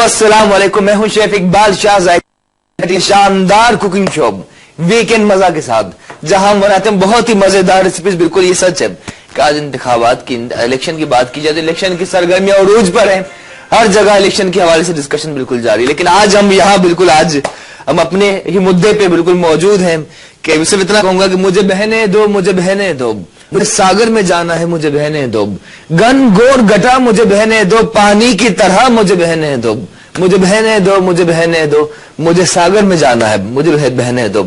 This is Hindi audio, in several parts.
अस्सलाम वालेकुम, मैं हूं शेफ इकबाल शाह ज़ायका, शानदार कुकिंग शो वीकेंड मजा के साथ, जहां हम बनाते हैं बहुत ही मजेदार रेसिपीज। बिल्कुल ये सच है कि आज इंतखाबात की, इलेक्शन की बात की जाए तो इलेक्शन की सरगर्मियां उरूज पर हैं। हर जगह इलेक्शन के हवाले से डिस्कशन बिल्कुल जारी, लेकिन आज हम यहाँ बिल्कुल आज हम अपने ही मुद्दे पे बिल्कुल मौजूद हैं कि सिर्फ इतना कहूंगा कि मुझे बहने दो, मुझे बहने दो, मुझे सागर में जाना है, मुझे बहने दो, गन गोर गटा मुझे बहने दो, पानी की तरह मुझे बहने दो, मुझे बहने दो, मुझे बहने दो, मुझे सागर में जाना है, मुझे बहने दो।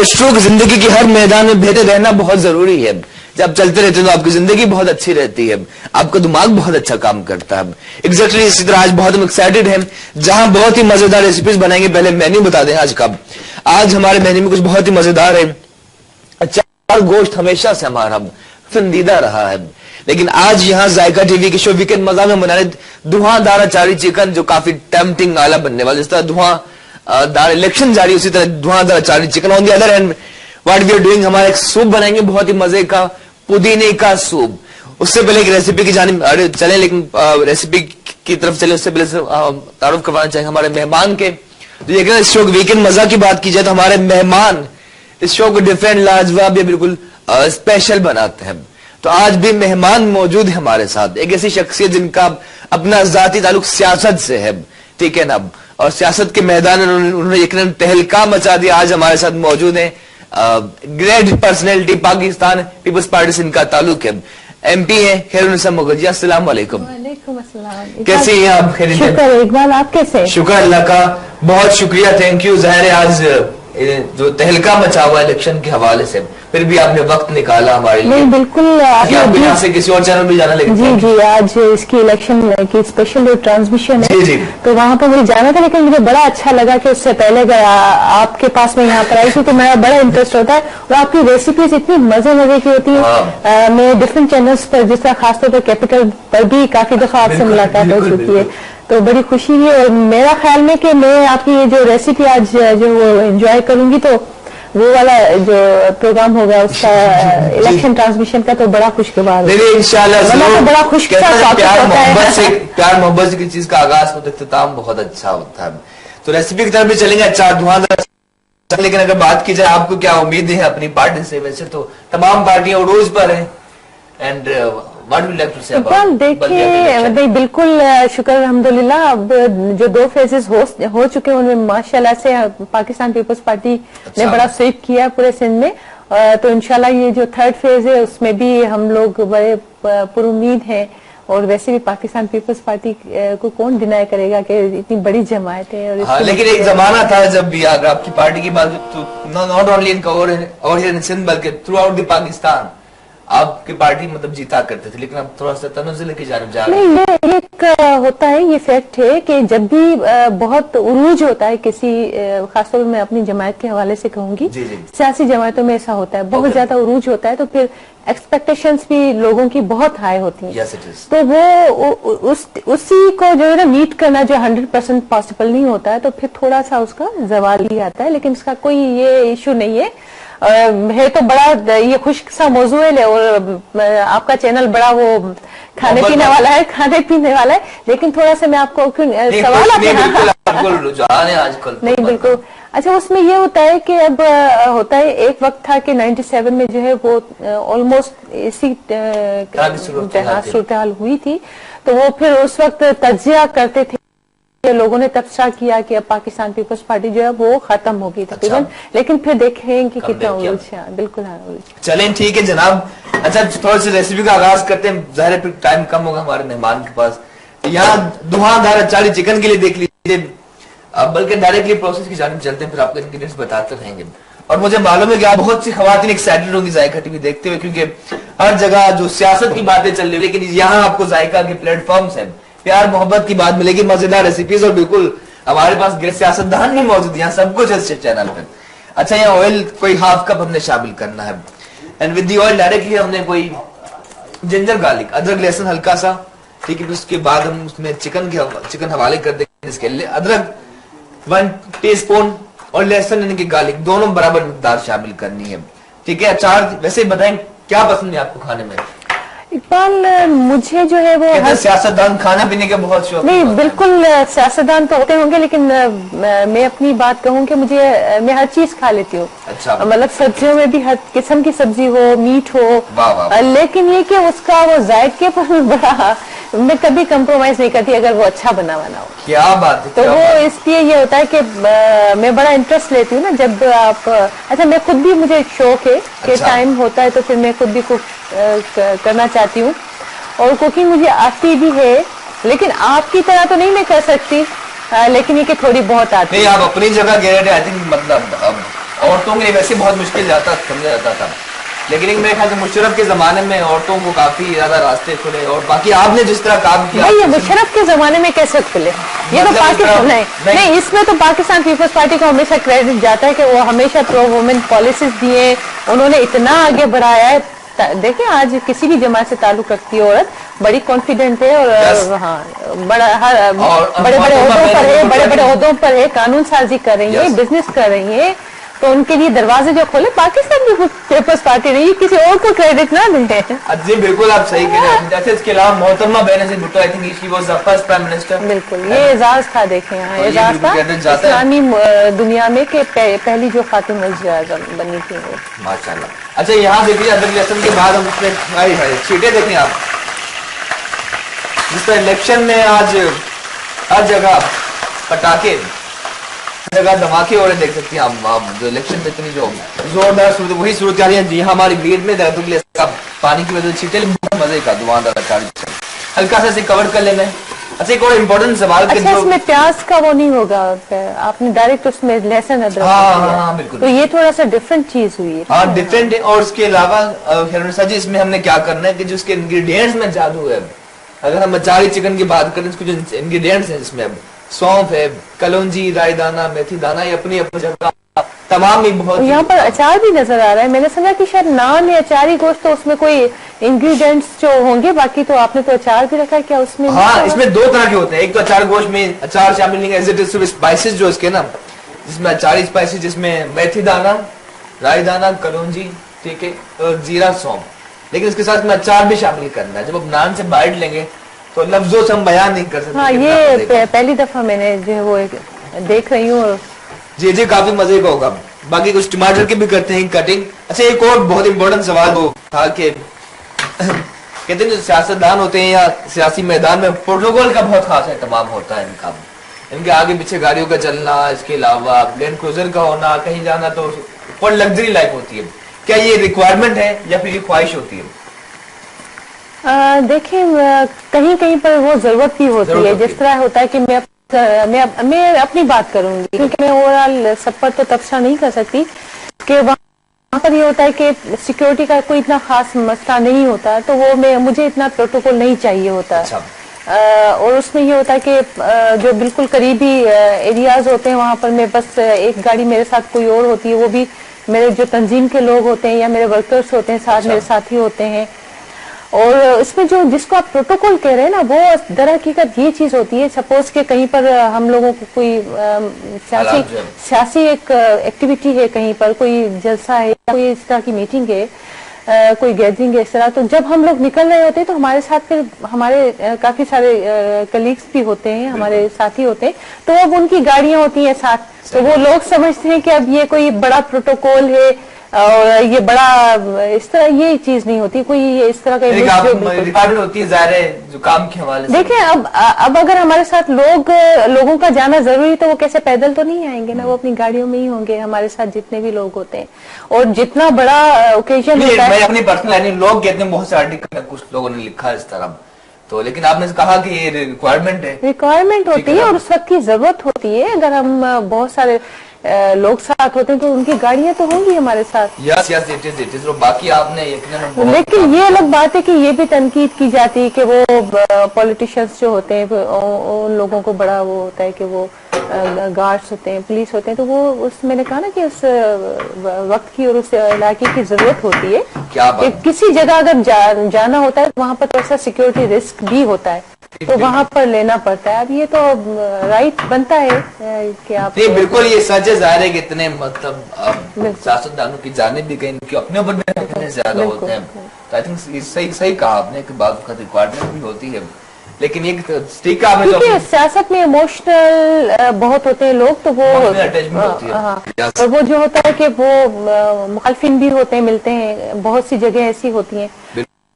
स्ट्रोक जिंदगी की हर मैदान में बेहतर रहना बहुत जरूरी है। जब चलते रहते हैं तो आपकी जिंदगी बहुत अच्छी रहती है, आपका दिमाग बहुत अच्छा काम करता है। एग्जैक्टली इसी तरह आज बहुत हम एक्साइटेड हैं, जहां बहुत ही मजेदार रेसिपीज बनाएंगे। पहले मेन्यू बता दें आज का। आज हमारे मेन्यू में कुछ बहुत ही मजेदार है। चार गोश्त हमेशा से हमारा पसंदीदा रहा है, लेकिन आज यहाँ जायका टीवी के शो वीकेंड मजा में बना रहे धुआंधार अचारी चिकन, जो काफी टेम्पटिंग आला बनने वाला। जिस तरह धुआंधार इलेक्शन जारी, उसी तरह धुआंधार अचारी chicken. On the other hand what we are doing, हमारा एक सूप बनाएंगे, बहुत ही मजे का पुदीने का सूप। उससे पहले एक रेसिपी की जानिब चले, लेकिन रेसिपी की तरफ चले उससे पहले तारुफ करवाना चाहेंगे हमारे मेहमान के। तो ये इस शो वीकेंड मजा की बात की जाए तो हमारे मेहमान इस शो को डिफरेंट, लाजवाब या बिल्कुल स्पेशल बनाते हैं। तो आज भी मेहमान मौजूद है हमारे साथ, एक ऐसी शख्सियत जिनका अपना जाती ताल्लुक सियासत से है, ठीक है ना, और सियासत के मैदान में उन्होंने यकीनन तहलका मचा दिया। आज हमारे साथ मौजूद है great personality, Pakistan people's party से इनका ताल्लुक है, MP है खैरुन्निसा मुगल जी। अस्सलाम वालेकुम। कैसे हैं आप? खैरियत? शुक्र इकबाल, आप कैसे? शुक्र अल्लाह का, बहुत शुक्रिया, थैंक यू। जाहिर है आज जो तहलका मचा हुआ इलेक्शन के हवाले से, फिर भी आपने वक्त निकाला हमारे लिए। नहीं बिल्कुल, आप यहाँ से किसी और चैनल में जाना, लेकिन जी आज इसकी इलेक्शन की स्पेशल जो ट्रांसमिशन है जी, तो वहाँ पर मुझे जाना था, लेकिन मुझे बड़ा अच्छा लगा कि उससे पहले आपके पास में यहाँ पर आई थी, तो मेरा बड़ा इंटरेस्ट होता है। और आपकी रेसिपीज इतनी मजे की होती है। मैं डिफरेंट चैनल्स पर, जिस तरह खासतौर पर कैपिटल पर भी काफी दफा आपसे मुलाकात हो चुकी है, तो बड़ी खुशी है। और मेरा ख्याल में कि मैं आपकी ये जो रेसिपी आज जो वो एंजॉय करूंगी, तो वो वाला जो प्रोग्राम होगा उसका इलेक्शन ट्रांसमिशन का, तो बड़ा खुशगवार इंशाल्लाह तो बड़ा खुश प्यार मोहब्बत की चीज का आगाज होता है, इख्तिताम बहुत अच्छा होता है। तो रेसिपी की तरफ भी चलेंगे। अच्छा धुआंधार, लेकिन अगर बात की जाए आपको क्या उम्मीद है अपनी पार्टी से? वैसे तो तमाम पार्टियां उरूज पर हैं, एंड देखिए बिल्कुल शुक्र अल्हम्दुलिल्लाह। अब जो 2 फेजेस हो चुके हैं, उनमें माशाल्लाह से पाकिस्तान पीपल्स पार्टी ने बड़ा स्वीप किया पूरे सिंध में। तो इंशाल्लाह ये जो 3rd फेज है उसमें भी हम लोग बड़े पुरुम्मीद हैं। और वैसे भी पाकिस्तान पीपल्स पार्टी को कौन डिनाई करेगा कि इतनी बड़ी जमात है। और लेकिन एक जमाना था जब भी अगर आपकी पार्टी की बात, तो नॉट ओनली इन सिंध बल्कि थ्रू आउट द पाकिस्तान आपकी पार्टी मतलब जीता करते थे, लेकिन अब थोड़ा सा तनज़्ज़ुल की जानिब जा रहे हैं। नहीं, ये एक होता है, ये फैक्ट है कि जब भी बहुत उरूज होता है किसी, खासतौर में अपनी जमात के हवाले से कहूंगी, सियासी जमातों में ऐसा होता है, बहुत ज्यादा उरूज होता है, तो फिर एक्सपेक्टेशंस भी लोगों की बहुत हाई होती हैं। तो वो उसी को जो है ना मीट करना जो 100% पॉसिबल नहीं होता है, तो फिर थोड़ा सा उसका जवाल ही आता है। लेकिन इसका कोई ये इशू नहीं है तो बड़ा ये खुश सा मौजू है। और आपका चैनल बड़ा वो खाने पीने वाला है, लेकिन थोड़ा सा मैं आपको सवाल आजकल नहीं बिल्कुल। अच्छा, उसमें ये होता है कि अब होता है, एक वक्त था कि 97 में जो है वो ऑलमोस्ट इसी सूरत हाल हुई थी, तो वो फिर उस वक्त तज्जिया करते थे, लोगों ने तबसरा किया कि अब पाकिस्तान पीपल्स पार्टी जो है वो खत्म होगी तकरीबन। लेकिन फिर देखें कि कितना उलझा, बिल्कुल चलें ठीक है जनाब। अच्छा, थोड़ी सी रेसिपी का आगाज करते हैं, जाहिर है टाइम कम होगा हमारे मेहमान के पास। यहाँ धुआंधार अचारी चिकन के लिए देख लीजिए, बल्कि डायरेक्टली प्रोसेस की जानिब चलते हैं, फिर आपको इंग्रेडिएंट्स बताते रहेंगे। और मुझे मालूम है कि आप बहुत सी खवातीन एक्साइटेड होंगी जायका टीवी देखते हुए, क्योंकि हर जगह जो सियासत की बातें चल रही है, लेकिन यहाँ आपको जायका के प्लेटफॉर्म्स है, प्यार मोहब्बत की बात मिलेगी, मजेदार रेसिपीज, और बिल्कुल हमारे पास सियासतदान भी मौजूद है, यहाँ सब कुछ है इस चैनल पे। अच्छा, यहाँ ऑयल कोई हाफ कप हमने शामिल करना है, and with the oil directly हमने कोई जिंजर गार्लिक, अदरक लहसुन हल्का सा, ठीक है। उसके बाद हम उसमें चिकन हवाले कर देंगे। इसके लिए अदरक 1 टीस्पून और लहसुन यानी कि गार्लिक दोनों बराबर मिकदार शामिल करनी है, ठीक है। अचार वैसे बताएं क्या पसंद है आपको खाने में? इकबाल, मुझे जो है वो सियासतदान खाने पीने के बहुत शौक नहीं, बिल्कुल सियासतदान तो होते होंगे, लेकिन मैं अपनी बात कहूँ कि मैं हर चीज खा लेती हूँ। अच्छा। मतलब सब्जियों में भी हर किस्म की सब्जी हो, मीट हो। वाह वाह। लेकिन ये कि उसका वो जायके पर बड़ा मैं कभी कंप्रोमाइज नहीं करती अगर वो अच्छा बना हो। क्या बात है। तो वो इसलिए ये होता है कि मैं बड़ा इंटरेस्ट लेती हूँ ना जब आप अच्छा, मैं खुद भी, मुझे शौक है कि टाइम होता है तो फिर मैं खुद भी कुक करना चाहती हूँ, और कुकिंग मुझे आती भी है, लेकिन आपकी तरह तो नहीं मैं कर सकती, लेकिन ये कि थोड़ी बहुत आती है। नहीं, आप अपनी जगह गए, आई थिंक मतलब औरतों के लिए वैसे बहुत मुश्किल जाता समझा जाता था, लेकिन मेरे ख्याल से मुशर्रफ के जमाने में औरतों को काफी ज्यादा रास्ते खुले, और बाकी आपने जिस तरह काम किया। नहीं, मुशर्रफ के जमाने में कैसे खुले? ये तो पाकिस्तान नहीं, इसमें तो पाकिस्तान पीपल्स पार्टी को हमेशा क्रेडिट जाता है कि वो हमेशा प्रो वुमेन पॉलिसीज दिए, उन्होंने इतना आगे बढ़ाया है। देखिए, आज किसी भी जमात से ताल्लुक रखती है औरत, बड़ी कॉन्फिडेंट है, और हाँ, बड़े बड़े ओहदों पर है, बड़े बड़े ओहदों पर है, कानून साजी कर रही है, बिजनेस कर रही है, तो उनके लिए दरवाजे जो खोले पाकिस्तान की पीपल्स पार्टी नहीं, किसी और को क्रेडिट ना दें। जी बिल्कुल, आप सही कह रहे हैं। जैसे इसके अलावा मोहतरमा Benazir Bhutto, I think she was the first prime minister. बिल्कुल, ये एजाज था, देखें यहाँ एजाज था इस्लामी दुनिया में कि पहली जो खातिन वज़ीर-ए-आज़म बनी थी वो। माशाल्लाह। अच्छा, यहाँ देखिए अदर इलेक्शन के बाद हम उसमें सीटें देखें आप, जिस पर इलेक्शन में आज हर जगह पटाखे, जगह धमाके हो रहे देख सकती हैं आप। जो इलेक्शन में इतनी जो जोरदार सूरत, वही सूरत आ रही है जी हमारी भीड़ में पानी की वजह से छीटे बहुत मजे का दुआदार हल्का सा कवर कर लेना है। अच्छा, एक और इम्पोर्टेंट सवाल। अच्छा, इसमें प्याज का वो नहीं होगा, आपने डायरेक्ट उसमें लहसुन अदरक। हाँ, बिल्कुल। तो ये थोड़ा सा डिफरेंट चीज हुई है। हाँ, डिफरेंट है। और उसके अलावा जी इसमें हमने क्या करना है कि जो उसके इंग्रेडिएंट्स में जादू है। अगर हम अचारी चिकन की बात करें, इसके जो इंग्रेडिएंट्स हैं इसमें सौंफ है, कलौंजी, राई दाना, मेथी दाना, ये अपनी अपनी जगह तमाम ही बहुत। यहाँ पर अचार भी नजर आ रहा है, मैंने समझा कि शायद नान या अचारी गोश्त, तो उसमें कोई इंग्रेडिएंट्स जो होंगे, बाकी तो आपने तो अचार भी रखा है क्या उसमें? हाँ, इसमें दो तरह के होते हैं। एक तो अचार गोश्त में अचार शामिल नहीं है, स्पाइसेस जो इसके ना, जिसमें अचारी स्पाइसेस, जिसमें मेथी दाना, राई दाना, कलौंजी, ठीक है, और जीरा, सौंफ, लेकिन इसके साथ में अचार भी शामिल करना है। जब आप नान से बाइट लेंगे तो लफ्जों से हम बयान नहीं कर सकते। हाँ, ये पहली दफा मैंने जो है वो देख रही हूँ। जी, काफी मजे का होगा। बाकी कुछ टमाटर के भी करते हैं कटिंग। अच्छा, एक और बहुत इंपॉर्टेंट सवाल वो था कि कहते हैं जो सियासतदान होते हैं या सियासी मैदान में प्रोटोकॉल का बहुत खास एहतमाम होता है इनका, इनके आगे पीछे गाड़ियों का चलना, इसके अलावा लैंड क्रूजर का होना, कहीं जाना तो और लग्जरी लाइफ होती है। क्या ये रिक्वायरमेंट है या फिर ये ख्वाहिश होती है? देखिए, कहीं कहीं पर वो जरूरत भी होती है। जिस तरह होता है कि मैं अपनी बात करूंगी, क्योंकि मैं ओवरऑल सब पर तो तबसरा नहीं कर सकती, कि वहाँ पर ये होता है कि सिक्योरिटी का कोई इतना खास मसला नहीं होता, तो वो मुझे इतना प्रोटोकॉल नहीं चाहिए होता। अच्छा। और उसमें ये होता है कि जो बिल्कुल करीबी एरियाज होते हैं वहाँ पर मैं बस एक गाड़ी मेरे साथ कोई और होती है, वो भी मेरे जो तंजीम के लोग होते हैं या मेरे वर्कर्स होते हैं साथ, मेरे साथी होते हैं। और इसमें जो जिसको आप प्रोटोकॉल कह रहे हैं ना, वो दर हकीकत ये चीज होती है, सपोज के कहीं पर हम लोगों को कोई सियासी एक एक्टिविटी है, कहीं पर कोई जलसा है, कोई इस तरह की मीटिंग है, कोई गैदरिंग है, इस तरह, तो जब हम लोग निकल रहे होते हैं तो हमारे साथ फिर हमारे काफी सारे कलीग्स भी होते हैं, हमारे साथी होते हैं, तो अब उनकी गाड़ियां होती हैं साथ, तो वो लोग समझते हैं कि अब ये कोई बड़ा प्रोटोकॉल है और ये बड़ा इस तरह ये चीज नहीं होती, कोई ये इस तरह का रिक्वायरमेंट होती है ज़ाहिर है जो काम के हवाले से। देखिए, अब अगर हमारे साथ लोगों का जाना जरूरी, तो वो कैसे पैदल तो नहीं आएंगे ना, वो अपनी गाड़ियों में ही होंगे हमारे साथ जितने भी लोग होते हैं। और जितना बड़ा ओकेजन होता है, मैं अपनी पर्सनल लोग कहते हैं, बहुत से आर्टिकल कुछ लोगों ने लिखा है इस तरह, तो लेकिन आपने कहा कि ये रिक्वायरमेंट होती है और उस वक्त की जरूरत होती है। अगर हम बहुत सारे लोग साथ होते हैं तो उनकी गाड़ियां तो होंगी हमारे साथ। बाकी आपने लेकिन ये अलग बात है कि ये भी तनकीद की जाती है कि वो पॉलिटिशियंस जो होते हैं उन लोगों को बड़ा वो होता है कि वो गार्ड्स होते हैं, पुलिस होते हैं, तो वो उस मैंने कहा ना कि उस वक्त की और उस इलाके की जरूरत होती है कि किसी जगह अगर जाना होता है तो वहाँ पर थोड़ा सा सिक्योरिटी रिस्क भी होता है, तो वहाँ पर लेना पड़ता है। अब ये तो राइट बनता है कि आप बिल्कुल, ये सच है, ज़ाहिर है कि इतने मतलब सियासतदानों की जानिब भी कहीं अपने ऊपर भी ज्यादा होते हैं। तो आई थिंक सही सही कहा आपने कि बाद वक्त रिक्वायरमेंट भी होती है, लेकिन एक ठीक है आपने क्योंकि सियासत में इमोशनल बहुत होते हैं लोग, तो वो अटैचमेंट होती है। और वो जो होता है कि वो मुखालफिन भी होते हैं, मिलते हैं, बहुत सी जगह ऐसी होती हैं।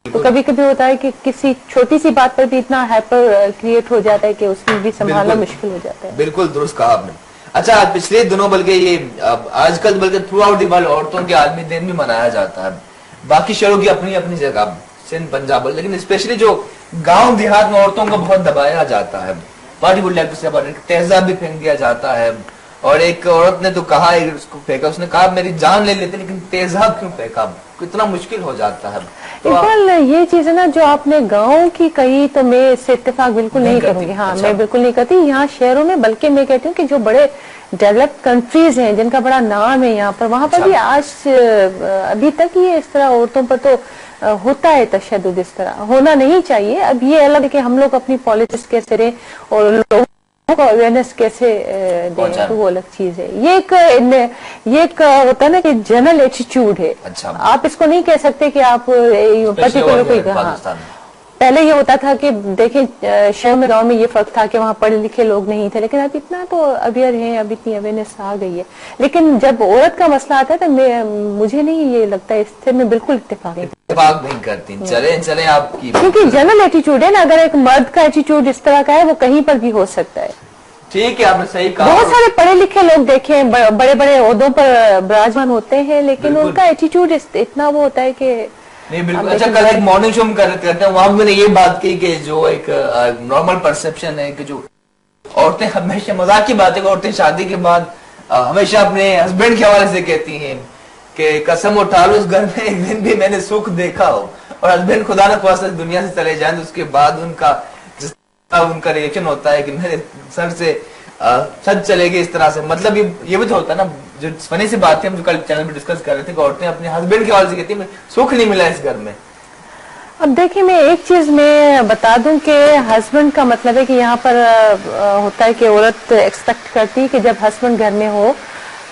तो कभी कभी होता है कि किसी छोटी सी बात पर भी इतना हाइपर क्रिएट हो जाता है कि उसमें भी संभालना मुश्किल हो जाता है। बिल्कुल दुरुस्त कहा आपने। अच्छा, पिछले दिनों बल्कि ये आजकल बल्कि थ्रू आउट द वर्ल्ड औरतों के आलमी दिन भी मनाया जाता है। बाकी शहरों की अपनी अपनी जगह, सिंध पंजाब, लेकिन स्पेशली जो गांव देहात में औरतों को बहुत दबाया जाता है, what you would like to say about it, तेजाब भी फेंक दिया जाता है। और एक औरत ने तो कहा, उसको फेंका, उसने कहा मेरी जान ले लेते लेकिन तेजाब क्यों फेंका, कितना मुश्किल हो जाता है। इकबाल, ये चीज है ना जो आपने गाँव की कही, तो मैं इससे इत्तेफाक बिल्कुल नहीं करूंगी। हाँ, मैं बिल्कुल नहीं करती। यहाँ शहरों में बल्कि मैं कहती हूँ कि जो बड़े डेवलप्ड कंट्रीज हैं जिनका बड़ा नाम है यहाँ पर, वहां पर भी आज अभी तक ये इस तरह औरतों पर तो होता है तशद्दुद, इस तरह होना नहीं चाहिए। अब ये अलग है कि हम लोग अपनी पॉलिटिक्स कैसे रहें और लोगों को अवेयरनेस कैसे दें, तो वो अलग चीज है। ये एक होता है ना कि जनरल एटीट्यूड है। अच्छा। आप इसको नहीं कह सकते कि आप पर्टिकुलर कोई, हाँ। पहले ये होता था कि देखें शहर में, गांव में ये फर्क था कि वहाँ पढ़े लिखे लोग नहीं थे, लेकिन अब इतना तो अवेयर हैं, अब इतनी अवेयरनेस आ गई है। लेकिन जब औरत का मसला आता है तो मुझे नहीं ये लगता है, इससे मैं बिल्कुल इत्तेफाक नहीं करती। चले आपकी, क्योंकि जनरल एटीट्यूड है ना, अगर एक मर्द का एटीट्यूड इस तरह का है वो कहीं पर भी हो सकता है। ठीक है, आपने सही कहा। बहुत सारे पढ़े लिखे लोग देखे हैं, बड़े बड़े ओहदों पर विराजमान होते हैं, लेकिन उनका एटीट्यूड इतना वो होता है कि नहीं। बिल्कुल। अच्छा, कल एक मॉर्निंग शो में करते हैं, वहां मैंने ये बात की कि जो एक नॉर्मल परसेप्शन है कि जो औरतें हमेशा, मजाक की बात है, औरतें शादी के बाद हमेशा अपने हस्बैंड के हवाले से कहती हैं कि कसम उठा लो उस घर में एक दिन भी मैंने सुख देखा हो, और हस्बैंड खुदा न खास्ता दुनिया से चले जाए तो उसके बाद उनका रिएक्शन होता है कि मेरे सर से सच चलेगी इस तरह से। मतलब ये भी तो होता है ना, जो फनी सी बात है, हम जो कल चैनल पे डिस्कस कर रहे थे कि औरतें अपने हस्बैंड के हवाले से कहती है सुख नहीं मिला इस घर में। अब देखिए, मैं एक चीज मैं बता दूं कि हस्बैंड का मतलब है कि यहाँ पर होता है कि औरत एक्सपेक्ट करती है कि जब हस्बैंड घर में हो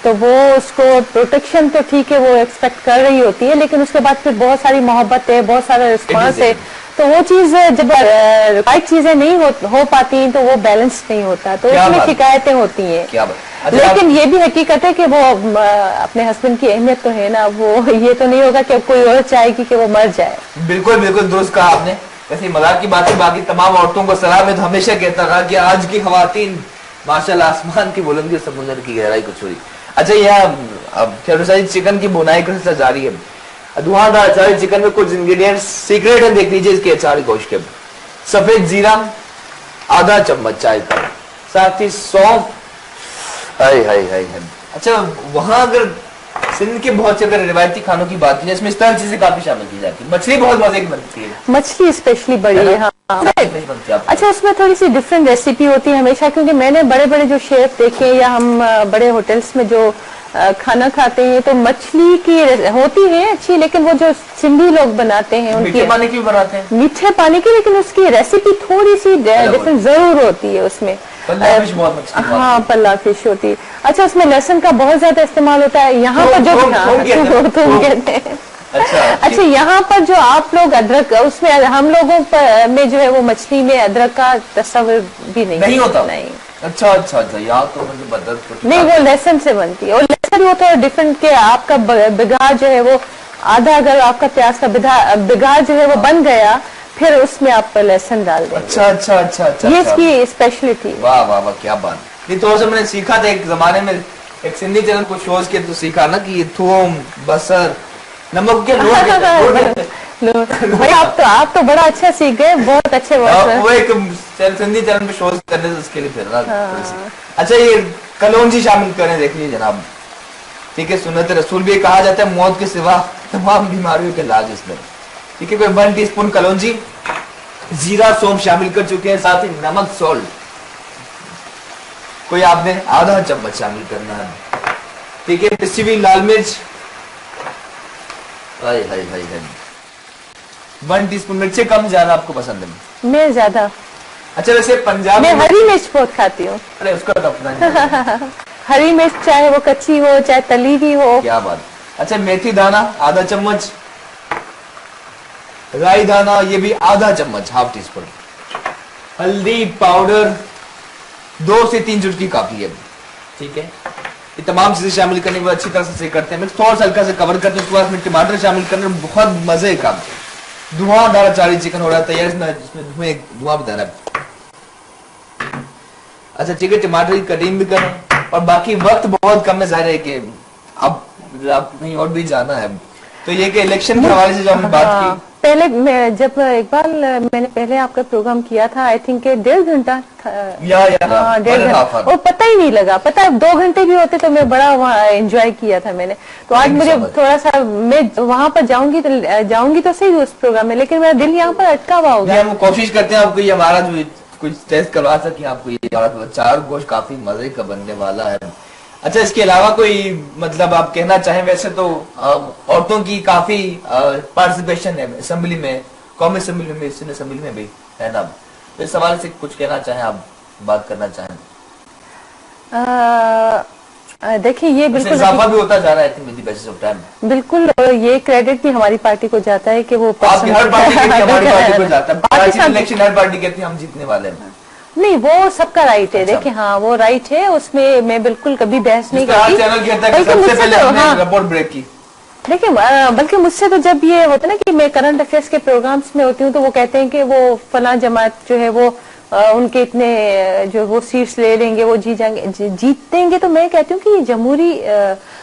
तो वो उसको प्रोटेक्शन, तो ठीक है वो एक्सपेक्ट कर रही होती है, लेकिन उसके बाद फिर बहुत सारी मोहब्बत है, बहुत सारा रिस्पॉन्स है, तो वो चीज जब राइट चीजें नहीं हो पाती तो वो बैलेंस नहीं होता, तो इसमें शिकायतें होती हैं। अच्छा, लेकिन ये भी हकीकत है कि वो अपने हस्बैंड की अहमियत तो है ना, वो ये तो नहीं होगा कि कोई और चाहेगी कि वो मर जाए। बिल्कुल बिल्कुल दुरुस्त कहा आपने। वैसे मजाक की बात है, बाकी तमाम औरतों को सलाह में तो हमेशा कहता रहा कि आज की खवातीन माशाल्लाह आसमान की बुलंदी, समुद्र की गहराई को छोड़ी। अच्छा, यहाँ चिकन की बुनाई का सिलसिला जारी है। धुआंधार अचारी चिकन में कुछ इंग्रेडिएंट्स सीक्रेट है, देख लीजिए इसके अचारी गोश्त के। सफेद जीरा आधा चम्मच चाय का, साथ ही सौंफ। अच्छा, वहां अगर सिंध के बहुत से अगर रिवायती खानों की बात की, इसमें इस तरह चीजें काफी शामिल की जाती है। मछली बहुत मजे की बनती है, मछली स्पेशली बड़ी है। हाँ। अच्छा, उसमें थोड़ी सी डिफरेंट रेसिपी होती है हमेशा, क्योंकि मैंने बड़े बड़े जो शेफ देखे या हम बड़े होटल्स में जो खाना खाते हैं तो मछली की होती है अच्छी, लेकिन वो जो सिंधी लोग बनाते हैं उनकी मीठे पानी की बनाते हैं, मीठे पानी की, लेकिन उसकी रेसिपी थोड़ी सी डिफरेंट जरूर होती है उसमें। हाँ, पल्ला फिश होती है। अच्छा, उसमें लहसुन का बहुत ज्यादा इस्तेमाल होता है। यहाँ पर जो थूम कहते हैं। अच्छा, यहाँ पर जो आप लोग अदरक, उसमें हम लोगों में जो है वो मछली में अदरक का तस्वर भी नहीं होता। नहीं। अच्छा, यहाँ तो मुझे नहीं, वो लहसुन से बनती है, और लहसुन वो तो डिफरेंट के आपका बिगाड़ जो है वो आधा, अगर आपका प्याज का बिगाड़ जो है वो बन गया, फिर उसमें आप लहसुन डाल दें। अच्छा, ये इसकी स्पेशलिटी। वाह वाह वाह, क्या बात। ये थोड़ा सा मैंने सीखा था एक जमाने में, एक सिंधी चैनल को शोज के तो सीखा ना कि ये थूम, बसर, नमक के भाई आप तो बड़ा अच्छा सीख गए, बहुत अच्छे। वो एक सिंधी चैनल पे शोज करने से उसके लिए फिर ना। अच्छा, ये कलौंजी शामिल करें, देखिए जनाब, ठीक है। सुन्नत रसूल भी कहा जाता है मौत के सिवा तमाम बीमारियों के इलाज इसमें, ठीक है। कोई 1 टीस्पून कलौंजी, जीरा, सौंफ शामिल कर चुके हैं, साथ ही नमक, सॉल्ट कोई आपने आधा चम्मच शामिल करना है, ठीक है। पिसी हुई लाल मिर्च, 1 टीस्पून। मिर्ची कम ज्यादा आपको पसंद है? मैं ज्यादा। अच्छा, वैसे पंजाब में हरी मिर्च बहुत खाती हूँ। अरे उसका तो अपना नहीं। हरी मिर्च चाहे वो कच्ची हो चाहे तली हुई हो। क्या बात। अच्छा, मेथी दाना आधा चम्मच, राई दाना ये भी आधा चम्मच, हाफ टी स्पून। हल्दी पाउडर 2 से 3 चुटकी काफी है, ठीक है। ये तमाम चीजें शामिल करने के बाद अच्छी तरह से करते हैं, थोड़ा सा हल्का से कवर करते हैं। उसके बाद इसमें टमाटर शामिल करने में बहुत मजे का धुआंधार अचारी चिकन हो रहा है तैयार। इसमें धुआं भी देना है। अच्छा ठीक है, टमाटर की कटिंग भी करें और बाकी वक्त बहुत कम है, जाहिर है कि अब आप कहीं और भी जाना है। तो ये कि इलेक्शन के हवाले से जो हमने बात की, पहले जब इकबाल मैंने पहले आपका प्रोग्राम किया था, आई थिंक 1.5 घंटा या 1.5 घंटा, और पता ही नहीं लगा। पता है 2 घंटे भी होते तो मैं बड़ा वहाँ एंजॉय किया था मैंने। तो आज मुझे थोड़ा सा, मैं वहाँ पर जाऊंगी तो सही उस प्रोग्राम में, लेकिन मेरा दिल यहाँ पर अटका हुआ होगा। हम कोशिश करते हैं आपको ये हमारा जो कुछ टेस्ट करवा सके आपको, ये चार गोश्त काफी मजे का बनने वाला है। अच्छा, इसके अलावा कोई मतलब आप कहना चाहें? वैसे तो औरतों की काफी पार्टिसिपेशन है असेंबली में, कौमी असेंबली में, सिंध असेंबली में भी है ना। तो इस सवाल से कुछ कहना चाहें, आप बात करना चाहें? देखिए ये बिल्कुल इजाफा भी होता जा रहा है with the basis of time. बिल्कुल, और ये क्रेडिट भी हमारी पार्टी को जाता है कि वो आपकी हर पार्टी हमारी पार्टी को जाता है। इलेक्शन हर पार्टी कहती है हम जीतने वाले हैं। नहीं, वो सबका राइट है। देखिए हाँ, वो राइट है, उसमें मैं बिल्कुल कभी बहस नहीं करती। चैनल कहता है कि सबसे पहले हमने रिपोर्ट ब्रेक की। देखिए बल्कि मुझसे तो जब ये होता है ना कि मैं करंट अफेयर्स के प्रोग्राम्स में होती हूँ, तो वो कहते हैं कि वो फला जमात जो है वो उनके इतने जो वो सीट्स ले लेंगे, वो जीतेंगे। तो मैं कहती हूँ कि ये जमहूरी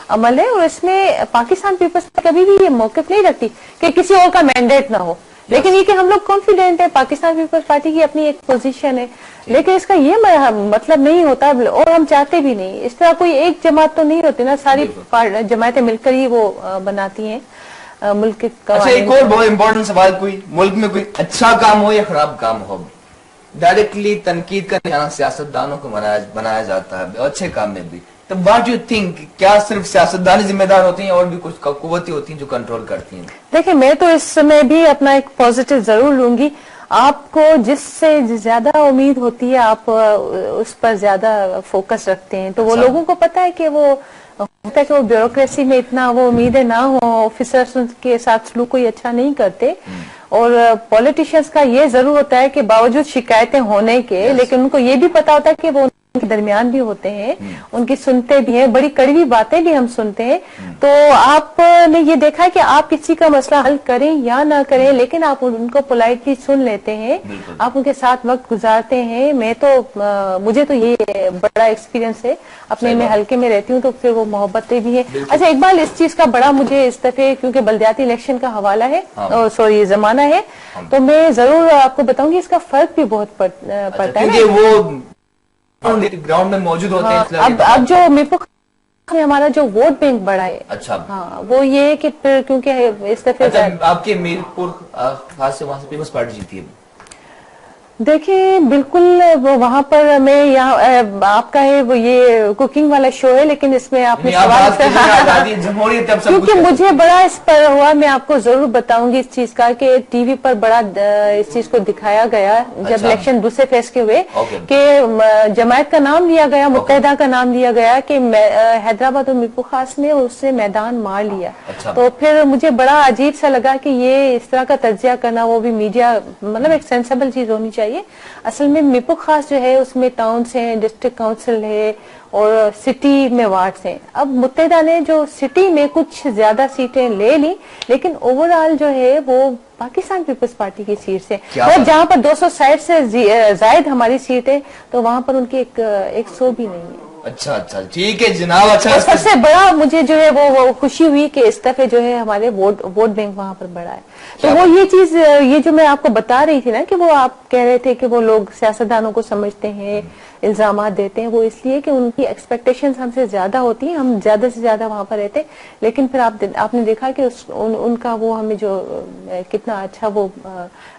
अमल है और इसमें पाकिस्तान पीपल्स कभी भी ये मौक़िफ़ नहीं रखती कि किसी और का मैंडेट ना हो। लेकिन ये कि हम लोग कॉन्फिडेंट है, पाकिस्तान पीपल्स पार्टी की अपनी एक पोजीशन है, लेकिन इसका ये मतलब नहीं होता, और हम चाहते भी नहीं। इस तरह कोई एक जमात तो नहीं होती ना, सारी जमातें मिलकर ही वो बनाती हैं मुल्क के। अच्छा, एक और बहुत इंपॉर्टेंट सवाल, कोई मुल्क में कोई अच्छा काम हो या खराब काम हो, डायरेक्टली तनकीद का निशाना सियासतदानों को बनाया जाता है, अच्छे काम में भी। तो व्हाट यू थिंक, क्या सिर्फ सियासतदान जिम्मेदार होती हैं और भी कुछ कुव्वतें होती हैं जो कंट्रोल करती हैं? देखिए, मैं तो इस समय भी अपना एक पॉजिटिव जरूर लूंगी। आपको जिससे ज्यादा उम्मीद होती है आप उस पर ज्यादा फोकस रखते हैं। तो वो लोगों को पता है कि वो होता है कि वो ब्यूरोक्रेसी में इतना वो उम्मीदें ना हो, ऑफिसर्स के साथ सलूक कोई अच्छा नहीं करते। और पॉलिटिशियंस का ये जरूर होता है कि बावजूद शिकायतें होने के, लेकिन उनको ये भी पता होता है कि वो उनके दरमियान भी होते हैं, उनकी सुनते भी हैं, बड़ी कड़वी बातें भी हम सुनते हैं। तो आपने ये देखा है कि आप किसी का मसला हल करें या ना करें, लेकिन आप उनको पोलाइटली सुन लेते हैं, आप उनके साथ वक्त गुजारते हैं। मैं तो मुझे तो ये बड़ा एक्सपीरियंस है, अपने में हल्के में रहती हूँ, तो फिर वो मोहब्बतें भी है। अच्छा, इकबाल, इस चीज का बड़ा मुझे इस दफे, क्योंकि बल्दियाती इलेक्शन का हवाला है, सॉरी जमाना है, तो मैं जरूर आपको बताऊंगी इसका फर्क भी बहुत पड़ता है। वो ग्राउंड में मौजूद होते हैं। अब जो मीरपुर में हमारा जो वोट बैंक बढ़ा है, अच्छा, हाँ, वो ये कि फिर क्योंकि इस दफे आपके मीरपुर खास से वहां से पीपल्स पार्टी जीती है। देखिए बिल्कुल, वो वहाँ पर मैं यहाँ आपका है वो ये कुकिंग वाला शो है, लेकिन इसमें आपने सवाल क्योंकि मुझे बड़ा इस पर हुआ, मैं आपको जरूर बताऊंगी इस चीज का कि टीवी पर बड़ा इस चीज को दिखाया गया जब इलेक्शन दूसरे फेज के हुए कि जमायत का नाम लिया गया, मुत्तहिदा का नाम लिया गया कि हैदराबाद और मीरपुर खास में उससे मैदान मार लिया। तो फिर मुझे बड़ा अजीब सा लगा कि ये इस तरह का तज्जिया करना, वो भी मीडिया, मतलब एक सेंसेबल चीज होनी चाहिए। असल में मीरपुर खास जो है उसमें टाउन्स हैं, डिस्ट्रिक्ट काउंसिल है और सिटी में वार्ड्स हैं। अब मुत्तहिदा ने जो सिटी में कुछ ज्यादा सीटें ले ली, लेकिन ओवरऑल जो है वो पाकिस्तान पीपल्स पार्टी की सीट से, मतलब जहां पर 260 से जायद हमारी सीट है, तो वहां पर उनकी 100 भी नहीं है। अच्छा अच्छा, ठीक है जनाब। अच्छा, सबसे बड़ा मुझे जो है वो खुशी हुई कि इस दफे जो है हमारे वोट बैंक वहां पर बढ़ा है। तो वो ये चीज, ये जो मैं आपको बता रही थी ना कि वो आप कह रहे थे कि वो लोग सियासतदानों को समझते हैं, इल्जामात देते हैं, वो इसलिए कि उनकी एक्सपेक्टेशंस हमसे ज्यादा होती हैं, हम ज्यादा से ज्यादा वहां पर रहते हैं। लेकिन फिर आपने देखा कि उनका वो हमें जो कितना अच्छा वो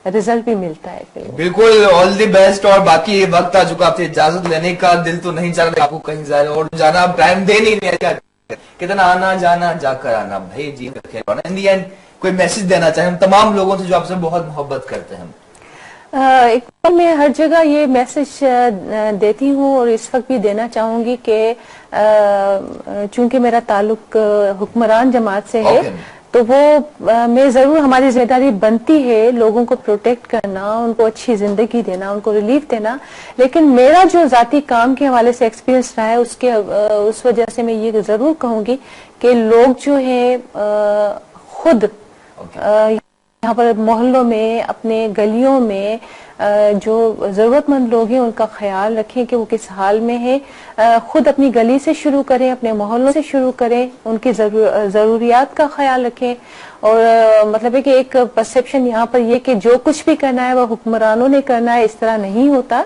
रिजल्ट भी मिलता है। फिर बिल्कुल, ऑल द बेस्ट। और बाकी वक्त आ चुका, आपसे इजाजत लेने का दिल तो नहीं चाह रहा आपको कहीं जाए और जाना, आप टाइम दे नहीं रहे, कितना आना जाना जाकर आना, भाई जी इन दी एंड कोई मैसेज देना चाहे हम तमाम लोगों से जो आपसे बहुत मोहब्बत करते हैं? एक बार मैं हर जगह ये मैसेज देती हूँ और इस वक्त भी देना चाहूंगी कि चूंकि मेरा ताल्लुक हुक्मरान जमात से है, तो वो में जरूर हमारी जिम्मेदारी बनती है लोगों को प्रोटेक्ट करना, उनको अच्छी जिंदगी देना, उनको रिलीफ देना। लेकिन मेरा जो जाती काम के हवाले से एक्सपीरियंस रहा है उसके उस वजह से मैं ये जरूर कहूंगी कि लोग जो है खुद यहाँ पर मोहल्लों में, अपने गलियों में जो जरूरतमंद लोग हैं उनका ख्याल रखें कि वो किस हाल में है। खुद अपनी गली से शुरू करें, अपने मोहल्लों से शुरू करें, उनकी जरूरियात का ख्याल रखें। और मतलब है कि एक परसेप्शन यहाँ पर ये कि जो कुछ भी करना है वो हुक्मरानों ने करना है, इस तरह नहीं होता।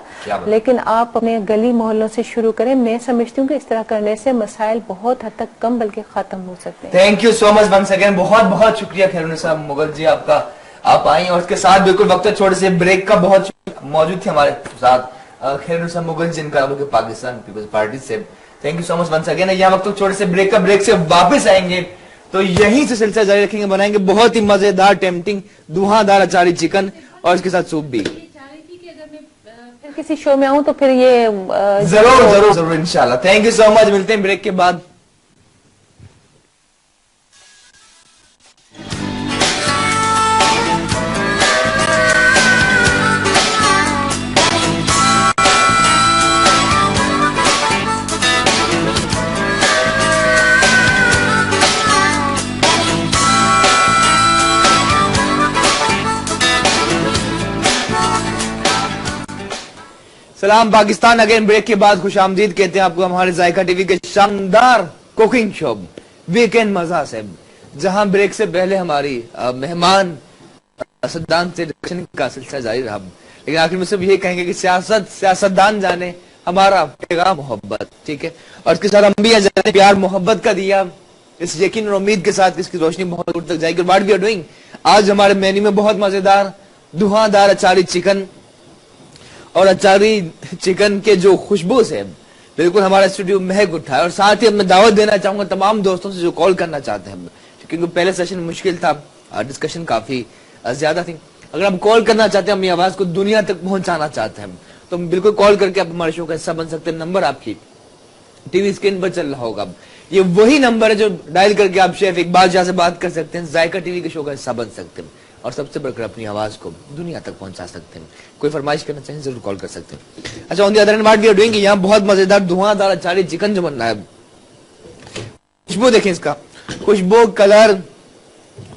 लेकिन आप अपने गली मोहल्लों से शुरू करें। मैं समझती हूँ कि इस तरह करने से मसाइल बहुत हद तक कम बल्कि खत्म हो सकते हैं। Thank you so much once again, बहुत बहुत शुक्रिया खैरुन्निसा मुगल जी आपका, आप आई और उसके साथ बिल्कुल वक्त छोटे से ब्रेक का बहुत मौजूद थे हमारे साथ खैरुन्निसा मुगल जिनका पाकिस्तान पीपल्स पार्टी से। Thank you so much once again. यहाँ वक्त छोटे से ब्रेक से वापस आएंगे तो यहीं से सिलसिला जारी रखेंगे, बनाएंगे बहुत ही मजेदार टेम्पटिंग धुआंधार अचारी चिकन और इसके साथ सूप भी। फिर किसी शो में आऊं तो फिर ये जरूर जरूर जरूर इंशाल्लाह। थैंक यू सो मच, मिलते हैं ब्रेक के बाद। सलाम पाकिस्तान, अगेन ब्रेक के बाद खुशामदीद कहते हैं आपको हमारे जायका टीवी के शानदार कुकिंग शो वीकेंड मजा से, जहां ब्रेक से पहले हमारी मेहमान सद्दान से डिस्कशन का सिलसिला जारी रहा। लेकिन आखिर में सिर्फ ये कहेंगे कि सियासतदान जाने हमारा पैगाम मोहब्बत, ठीक है, और इसके साथ हम भी जाने प्यार मोहब्बत का दिया, इस यकीन और उम्मीद के साथ इसकी रोशनी बहुत दूर तक जाएगी। व्हाट वी आर डूइंग, आज हमारे मेन्यू में बहुत मजेदार धुआंधार अचारी चिकन, और अचारी चिकन के जो खुशबू से बिल्कुल हमारा स्टूडियो महक उठा है। और साथ ही मैं दावत देना चाहूंगा तमाम दोस्तों से जो कॉल करना चाहते हैं, क्योंकि पहले सेशन मुश्किल था, डिस्कशन काफी ज्यादा थी। अगर आप कॉल करना चाहते हैं, अपनी आवाज को दुनिया तक पहुंचाना चाहते हैं, तो बिल्कुल कॉल करके आप हमारे शो का हिस्सा बन सकते हैं। नंबर आपकी टीवी स्क्रीन पर चल रहा होगा, ये वही नंबर है जो डायल करके आप शेफ इकबाल शाह से बात कर सकते हैं, जायका टीवी के शो का हिस्सा बन सकते हैं और सबसे बढ़कर अपनी आवाज को दुनिया तक पहुंचा सकते हैं। कोई फरमाइश करना चाहिए जरूर कॉल कर सकते हैं। अच्छा, on the other hand what we are doing, यहाँ बहुत मजेदार धुआंधार अचारी चिकन जो बन रहा है। खुशबू देखें, इसका खुशबू, कलर,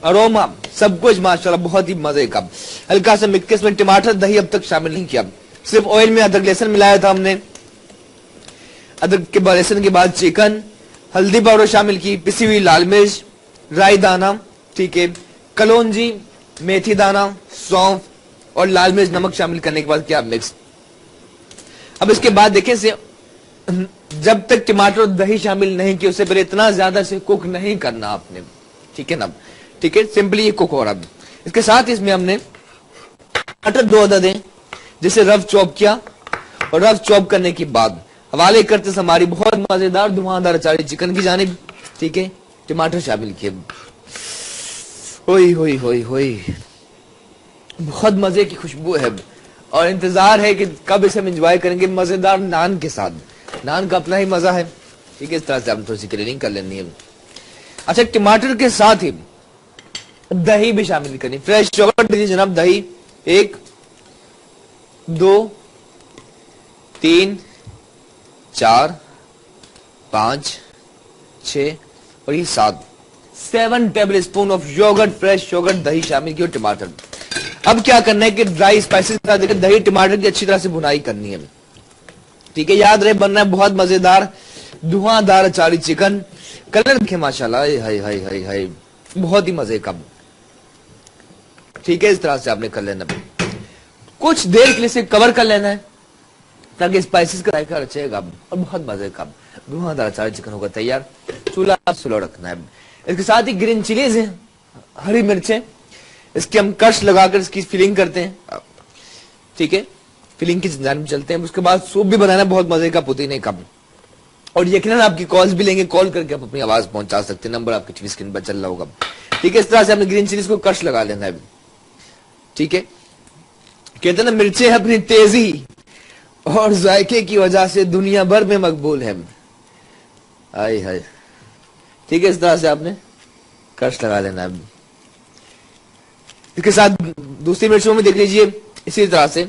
अरोमा, सब कुछ माशाल्लाह बहुत ही मजे का। हल्का सा मिक्स में टमाटर दही अब तक शामिल नहीं किया, सिर्फ ऑयल में अदरक लहसुन मिलाया था हमने। अदरक के बाद लहसुन के बाद चिकन, हल्दी पाउडर शामिल की, पिसी हुई लाल मिर्च, राई दाना, ठीक है, कलौंजी, मेथी दाना, सौंफ और लाल मिर्च, नमक शामिल करने के बाद क्या मिक्स। अब इसके बाद देखें से जब तक टमाटर और दही शामिल नहीं किए उससे पहले इतना ज्यादा से कुक नहीं करना आपने, ठीक है ना, ठीक है, सिंपली ये कुक हो रहा है। इसके साथ इसमें हमने टमाटर 2 अदद हैं जिसे रफ चॉप किया, और रफ चॉप करने के बाद हवाले करते हमारी बहुत मजेदार धुआंधार अचारी चिकन की जानिब, ठीक है, टमाटर शामिल किए। होई होई होई होई, बहुत मजे की खुशबू है और इंतजार है कि कब इसे हम एंजॉय करेंगे मजेदार नान के साथ। नान का अपना ही मजा है, ठीक है, इस तरह से हम थोड़ी सी क्लीनिंग कर लेनी है। अच्छा, टमाटर के साथ ही दही भी शामिल करनी, फ्रेश चॉकलेट दीजिए जनाब। दही 1 2 3 4 5 6 और ये 7 tablespoon of yogurt, fresh yogurt, दही शामिल की और टमाटर। अब क्या करना है कि ड्राई स्पाइसेस के साथ देखिए दही टमाटर की अच्छी तरह से भुनाई करनी है, ठीक है, याद रहे बनना है बहुत मजेदार धुआंधार अचारी चिकन। कलर देखें माशाल्लाह, हाय हाय हाय हाय, बहुत ही मजे का, ठीक है, इस तरह से आपने कर लेना। कुछ देर के लिए इसे कवर कर लेना है ताकि स्पाइसेस का जायका रचेगा और बहुत मजे का धुआंधार अचारी चिकन होगा तैयार। चूल्हा स्लो रखना है। इसके साथ ही ग्रीन चिलीज है, हरी मिर्चें, इसके हम कश लगाकर इसकी फिलिंग करते हैं, ठीक है, फिलिंग की जानिब चलते हैं। उसके बाद सूप भी बनाना बहुत मजे का पुदीने का, और यकीनन आपकी कॉल्स भी लेंगे, कॉल करके आप अपनी आवाज पहुंचा सकते हैं। नंबर आपकी टीवी स्क्रीन पर चल रहा होगा, ठीक है। इस तरह से आपने ग्रीन चिलीज को कश लगा लेना है, ठीक है। कहते हैं ना, मिर्चें अपनी तेजी और जायके की वजह से दुनिया भर में मकबूल है। हाय हाय, ठीक है, इस तरह से आपने कट्स लगा लेना अब। इसके साथ दूसरी मिर्चों में देख लीजिए इसी तरह से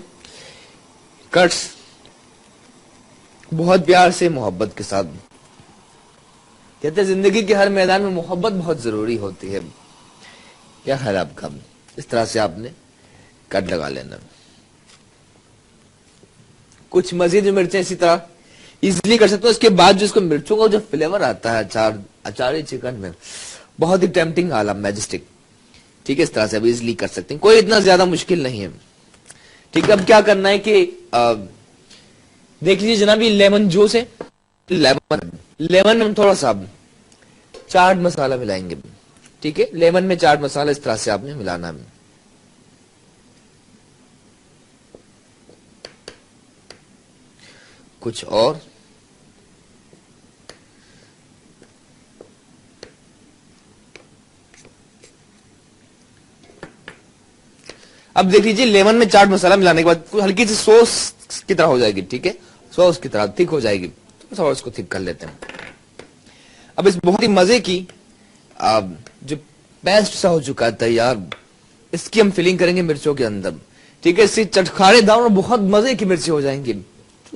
कट्स बहुत प्यार से, मोहब्बत के साथ। कहते हैं जिंदगी के हर मैदान में मोहब्बत बहुत जरूरी होती है। क्या ख्याल आपका? इस तरह से आपने कट लगा लेना। कुछ मजीद मिर्चें इसी तरह इजीली कर सकते हो। इसके बाद जो इसको मिर्चों का जो फ्लेवर आता है अचारी चिकन में, बहुत ही टेम्पटिंग आला, मैजेस्टिक। ठीक है, इस तरह से अब इजीली कर सकते हैं, कोई इतना ज्यादा मुश्किल नहीं है। ठीक है, अब क्या करना है कि देख लीजिए जनाब, ये लेमन जूस है। लेमन में हम थोड़ा सा चाट मसाला मिलाएंगे। ठीक है, लेमन में चाट मसाला इस तरह से आपने मिलाना है। कुछ और अब देख लीजिए, लेमन में चाट मसाला मिलाने के बाद हल्की सी सॉस की तरह हो जाएगी। ठीक है, सॉस की तरह थिक हो जाएगी, तो थोड़ा इसको थिक कर लेते हैं। अब इस बहुत ही मजे की जो पेस्ट सा हो चुका है तैयार, इसकी हम फिलिंग करेंगे मिर्चों के अंदर। ठीक है, इससे चटखारेदार और बहुत मजे की मिर्ची हो जाएंगी।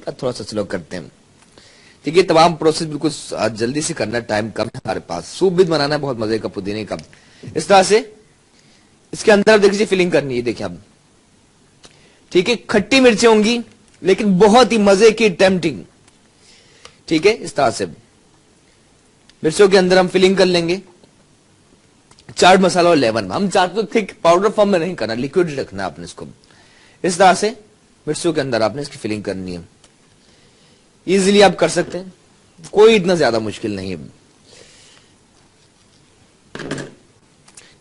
थोड़ा सा स्लो करते हैं। ठीक है, तमाम प्रोसेस बिल्कुल जल्दी से करना, टाइम कम है हमारे पास। सूप भी बनाना है बहुत मजे का, पुदीने का। इस तरह से इसके अंदर देख लीजिए फिलिंग करनी है। देखिए अब, ठीक है, खट्टी मिर्चें होंगी लेकिन बहुत ही मजे की, टेम्पटिंग। ठीक है, इस तरह से मिर्चों के अंदर हम फिलिंग कर लेंगे चाट मसाला और लेमन। हम चाट तो थिक पाउडर फॉर्म में नहीं करना, लिक्विड रखना आपने इसको। इस तरह से मिर्चों के अंदर आपने इसकी फिलिंग करनी है। इजीली आप कर सकते हैं, कोई इतना ज्यादा मुश्किल नहीं है।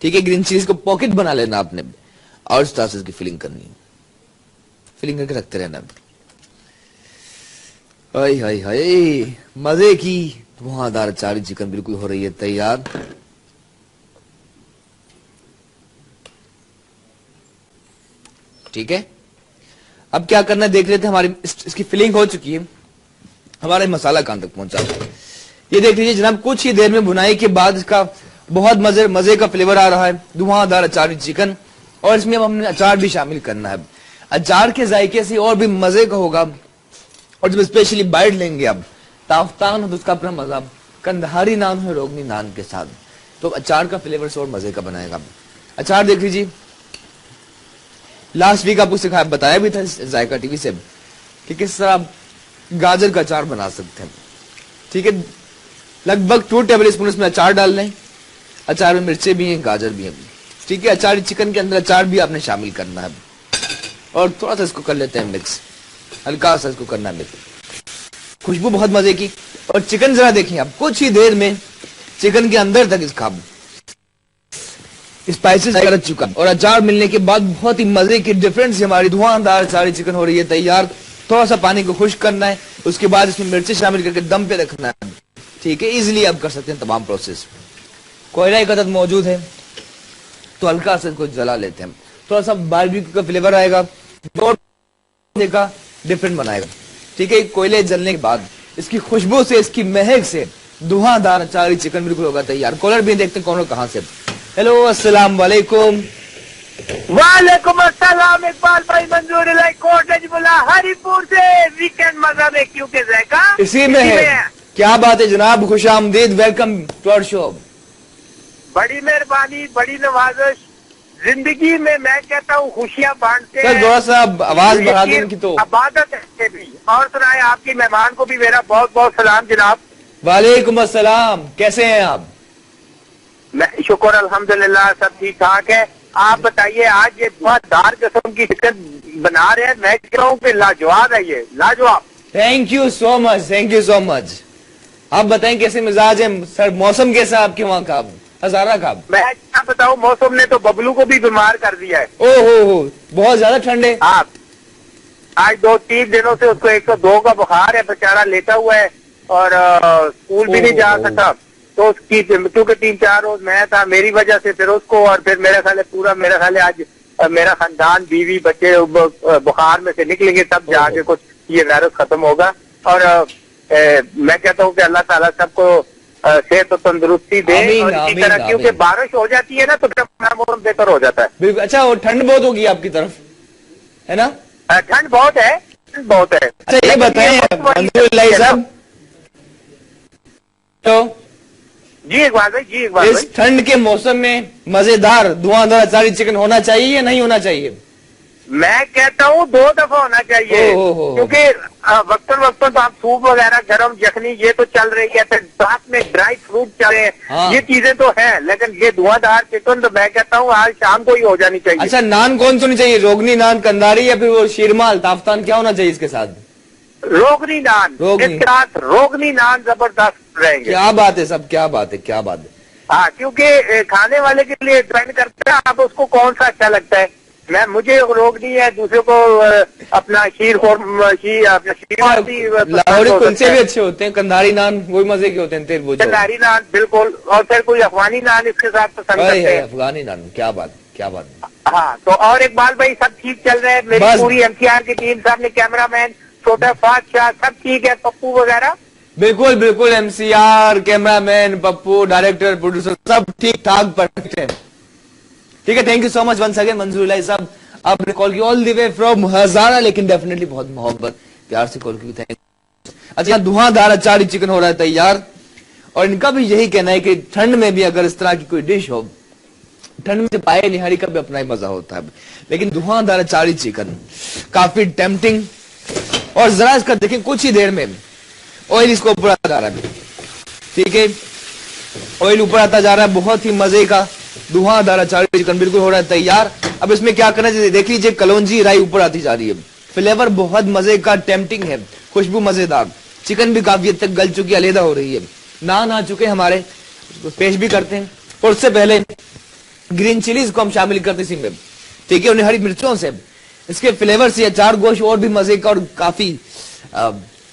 ठीक है, ग्रीन चिलीज को पॉकेट बना लेना आपने और इस तरह से इसकी फिलिंग करनी है। फिलिंग करके रखते रहना। हाय हाय हाय, मजे की धुआंधार अचारी चिकन बिल्कुल हो रही है तैयार। ठीक है, अब क्या करना है देख लेते हैं। हमारी इसकी फिलिंग हो चुकी है, हमारा मसाला कहां तक पहुंचा है ये देख लीजिए जनाब। कुछ ही देर में भुनाई के बाद इसका बहुत मजे का फ्लेवर आ रहा है, धुआंधार अचारी चिकन। और इसमें अब हमने अचार भी शामिल करना है। अचार के जायके से और भी मजे का होगा। और जब स्पेशली बाइट लेंगे अब ताफ्तान हो तो उसका अपना मजा, कंधारी नान हो रोगनी नान के साथ, तो अचार का फ्लेवर से और मजे का बनाएगा। अचार देख लीजिए, लास्ट वीक आपको सिखाया, बताया भी था जायका टीवी से कि किस तरह आप गाजर का अचार बना सकते हैं। ठीक है, लगभग 2 टेबल स्पून इसमें अचार डाल लें। अचार में मिर्चें भी हैं, गाजर भी है। ठीक है, अचार चिकन के अंदर अचार भी आपने शामिल करना है। और थोड़ा सा इसको कर लेते हैं मिक्स, हल्का सा इसको करना है मिक्स। खुशबू बहुत मजे की। और चिकन जरा देखिए आप, कुछ ही देर में चिकन के अंदर तक इसका स्पाइसेस लग चुका और अचार मिलने के बाद बहुत ही मजे की डिफरेंट सी हमारी धुआंधार अचारी चिकन हो रही है तैयार। थोड़ा सा पानी को खुश्क करना है, उसके बाद इसमें मिर्ची शामिल करके दम पे रखना है। ठीक है, इजीली आप कर सकते हैं तमाम प्रोसेस। कोयला एक अदद मौजूद है तो हल्का सा इसको जला लेते हैं, थोड़ा सा बारबेक्यू का फ्लेवर आएगा, का डिफरेंट बनाएगा। ठीक है, कोयले जलने के बाद इसकी खुशबू से, इसकी महक से धुआंधार अचारी चिकन बिल्कुल होगा तैयार। कॉलर भी देखते हैं कौन कहां से। हेलो, अस्सलाम वालेकुम। वालेकुम अस्सलाम, इकबाल भाई मंजूर इलाही कोट नजमुल्ला हरिपुर से। वीकेंड मजा में क्योंकि जायका इसी में है। क्या बात है जनाब, खुश आमदीद, वेलकम टू आवर शो। बड़ी मेहरबानी, बड़ी नवाजिश। जिंदगी में मैं कहता हूँ खुशियाँ बांटते हैं। थोड़ा सा आवाज बढ़ा दें की तो आबादत है भी। और सुनाए, आपकी मेहमान को भी मेरा बहुत बहुत सलाम जनाब। वालेकुम अस्सलाम, कैसे हैं आप? मैं शुक्र अल्हम्दुलिल्लाह, सब ठीक ठाक है। आप बताइए, आज ये बहुत दार किस्म की चिकन बना रहे हैं, मैं कह रहा हूँ कि लाजवाब है, ये लाजवाब। Thank you so much, thank you so much. आप बताएं कैसे मिजाज है सर, मौसम कैसा है आपके वहाँ का, हजारा का? मैं क्या बताऊँ, मौसम ने तो बबलू को भी बीमार कर दिया है। ओहो, बहुत ज्यादा ठंड है। आप आज 2-3 दिनों से उसको 102 का बुखार है, बेचारा लेटा हुआ है और स्कूल भी नहीं जा सकता। तो उसकी क्योंकि 3-4 रोज मैं था, मेरी वजह से फिर उसको, और फिर मेरे ख्याल पूरा, मेरा ख्याल आज मेरा खानदान, बीवी बच्चे बुखार में से निकलेंगे, तब जाके कुछ ये वायरस खत्म होगा। और मैं कहता हूँ कि अल्लाह ताला सबको सेहत तो तंदुरुस्ती दे। आमीन, और इसी आमीन, तरह क्योंकि आमीन। बारिश हो जाती है ना तो फिर हमारा मौसम बेहतर हो जाता है। बिल्कुल। अच्छा, वो ठंड बहुत होगी आपकी तरफ, है ना? ठंड बहुत है, ठंड बहुत है। अच्छा, ये लेकिन बताएं मौसम वाली मंजूर इलाही है ना। साहब, तो जी इकबाल भाई, जी इकबाल भाई, इस ठंड के मौसम में मजेदार धुआंधार अचारी चिकन होना चाहिए या नहीं होना चाहिए? मैं कहता हूँ 2 दफा होना चाहिए। हो। क्योंकि वक्तन वक्तन तो आप सूप वगैरह गरम यखनी ये तो चल रही है, फिर साथ में ड्राई फ्रूट चल रहे हैं। हाँ। ये चीजें तो हैं, लेकिन ये धुआंधार चिकन तो मैं कहता हूँ आज शाम को ही हो जानी चाहिए। अच्छा, नान कौन सी होनी चाहिए? रोगनी नान, कंदारी, या फिर वो शीरमाल ताफ्तान, क्या होना चाहिए इसके साथ? रोगनी नान, रोगनी। इसके साथ रोगनी नान जबरदस्त रहेंगे। क्या बात है सब, क्या बात है, क्या बात है। हाँ, क्योंकि खाने वाले के लिए डिपेंड करता है आप उसको कौन सा अच्छा लगता है। मुझे रोगनी है, दूसरे को अपना लाहौरी कुलचे भी अच्छे होते हैं, कंधारी नान वही मजे के होते हैं, तेल बोझ कंधारी नान बिल्कुल। और फिर कोई अफगानी नान इसके साथ पसंद करते हैं। अफगानी नान, क्या बात, क्या बात। हाँ, तो और इकबाल भाई सब ठीक चल रहे हैं? मेरी बस। पूरी MCR की टीम, सामने कैमरामैन छोटा फादशाह, सब ठीक है? पप्पू वगैरह बिल्कुल बिल्कुल, MCR, cameraman, Pappu, director, producer, सब ठीक ठाक परफेक्ट है। ठीक है, thank you so much once again Manzoor Elahi साहब, आपने कॉल की all the way from Hazara, लेकिन डेफिनेटली बहुत मोहब्बत प्यार से कॉल की, थैंक यू। अच्छा, यहाँ धुआंधार अचारी चिकन हो रहा है तैयार, और इनका भी यही कहना है कि ठंड में भी अगर इस तरह की कोई डिश हो, ठंड में पाए निहारी का भी अपना ही मजा होता है, लेकिन धुआंधार अचारी चिकन काफी टेम्पटिंग। और जरा इसका देखें, कुछ ही देर में ऑयल इसको ऊपर आता जा रहा है। ठीक है, ऑयल ऊपर आता जा रहा है, बहुत ही मजे का धुआंधार अचारी चिकन बिल्कुल हो रहा है तैयार। अब इसमें क्या करना चाहिए, देख लीजिए, कलौंजी राई ऊपर आती जा रही है, फ्लेवर बहुत मजे का टेम्पटिंग है, खुशबू मजेदार, चिकन भी काफी हद तक गल चुकी, अलहदा हो रही है, नान आ चुके हमारे, उसको पेश भी करते हैं। और उससे पहले ग्रीन चिलीज को हम शामिल करते इसी में, ठीक है, उन्हें हरी मिर्चों से, इसके फ्लेवर से अचार गोश्त और भी मजे का और काफी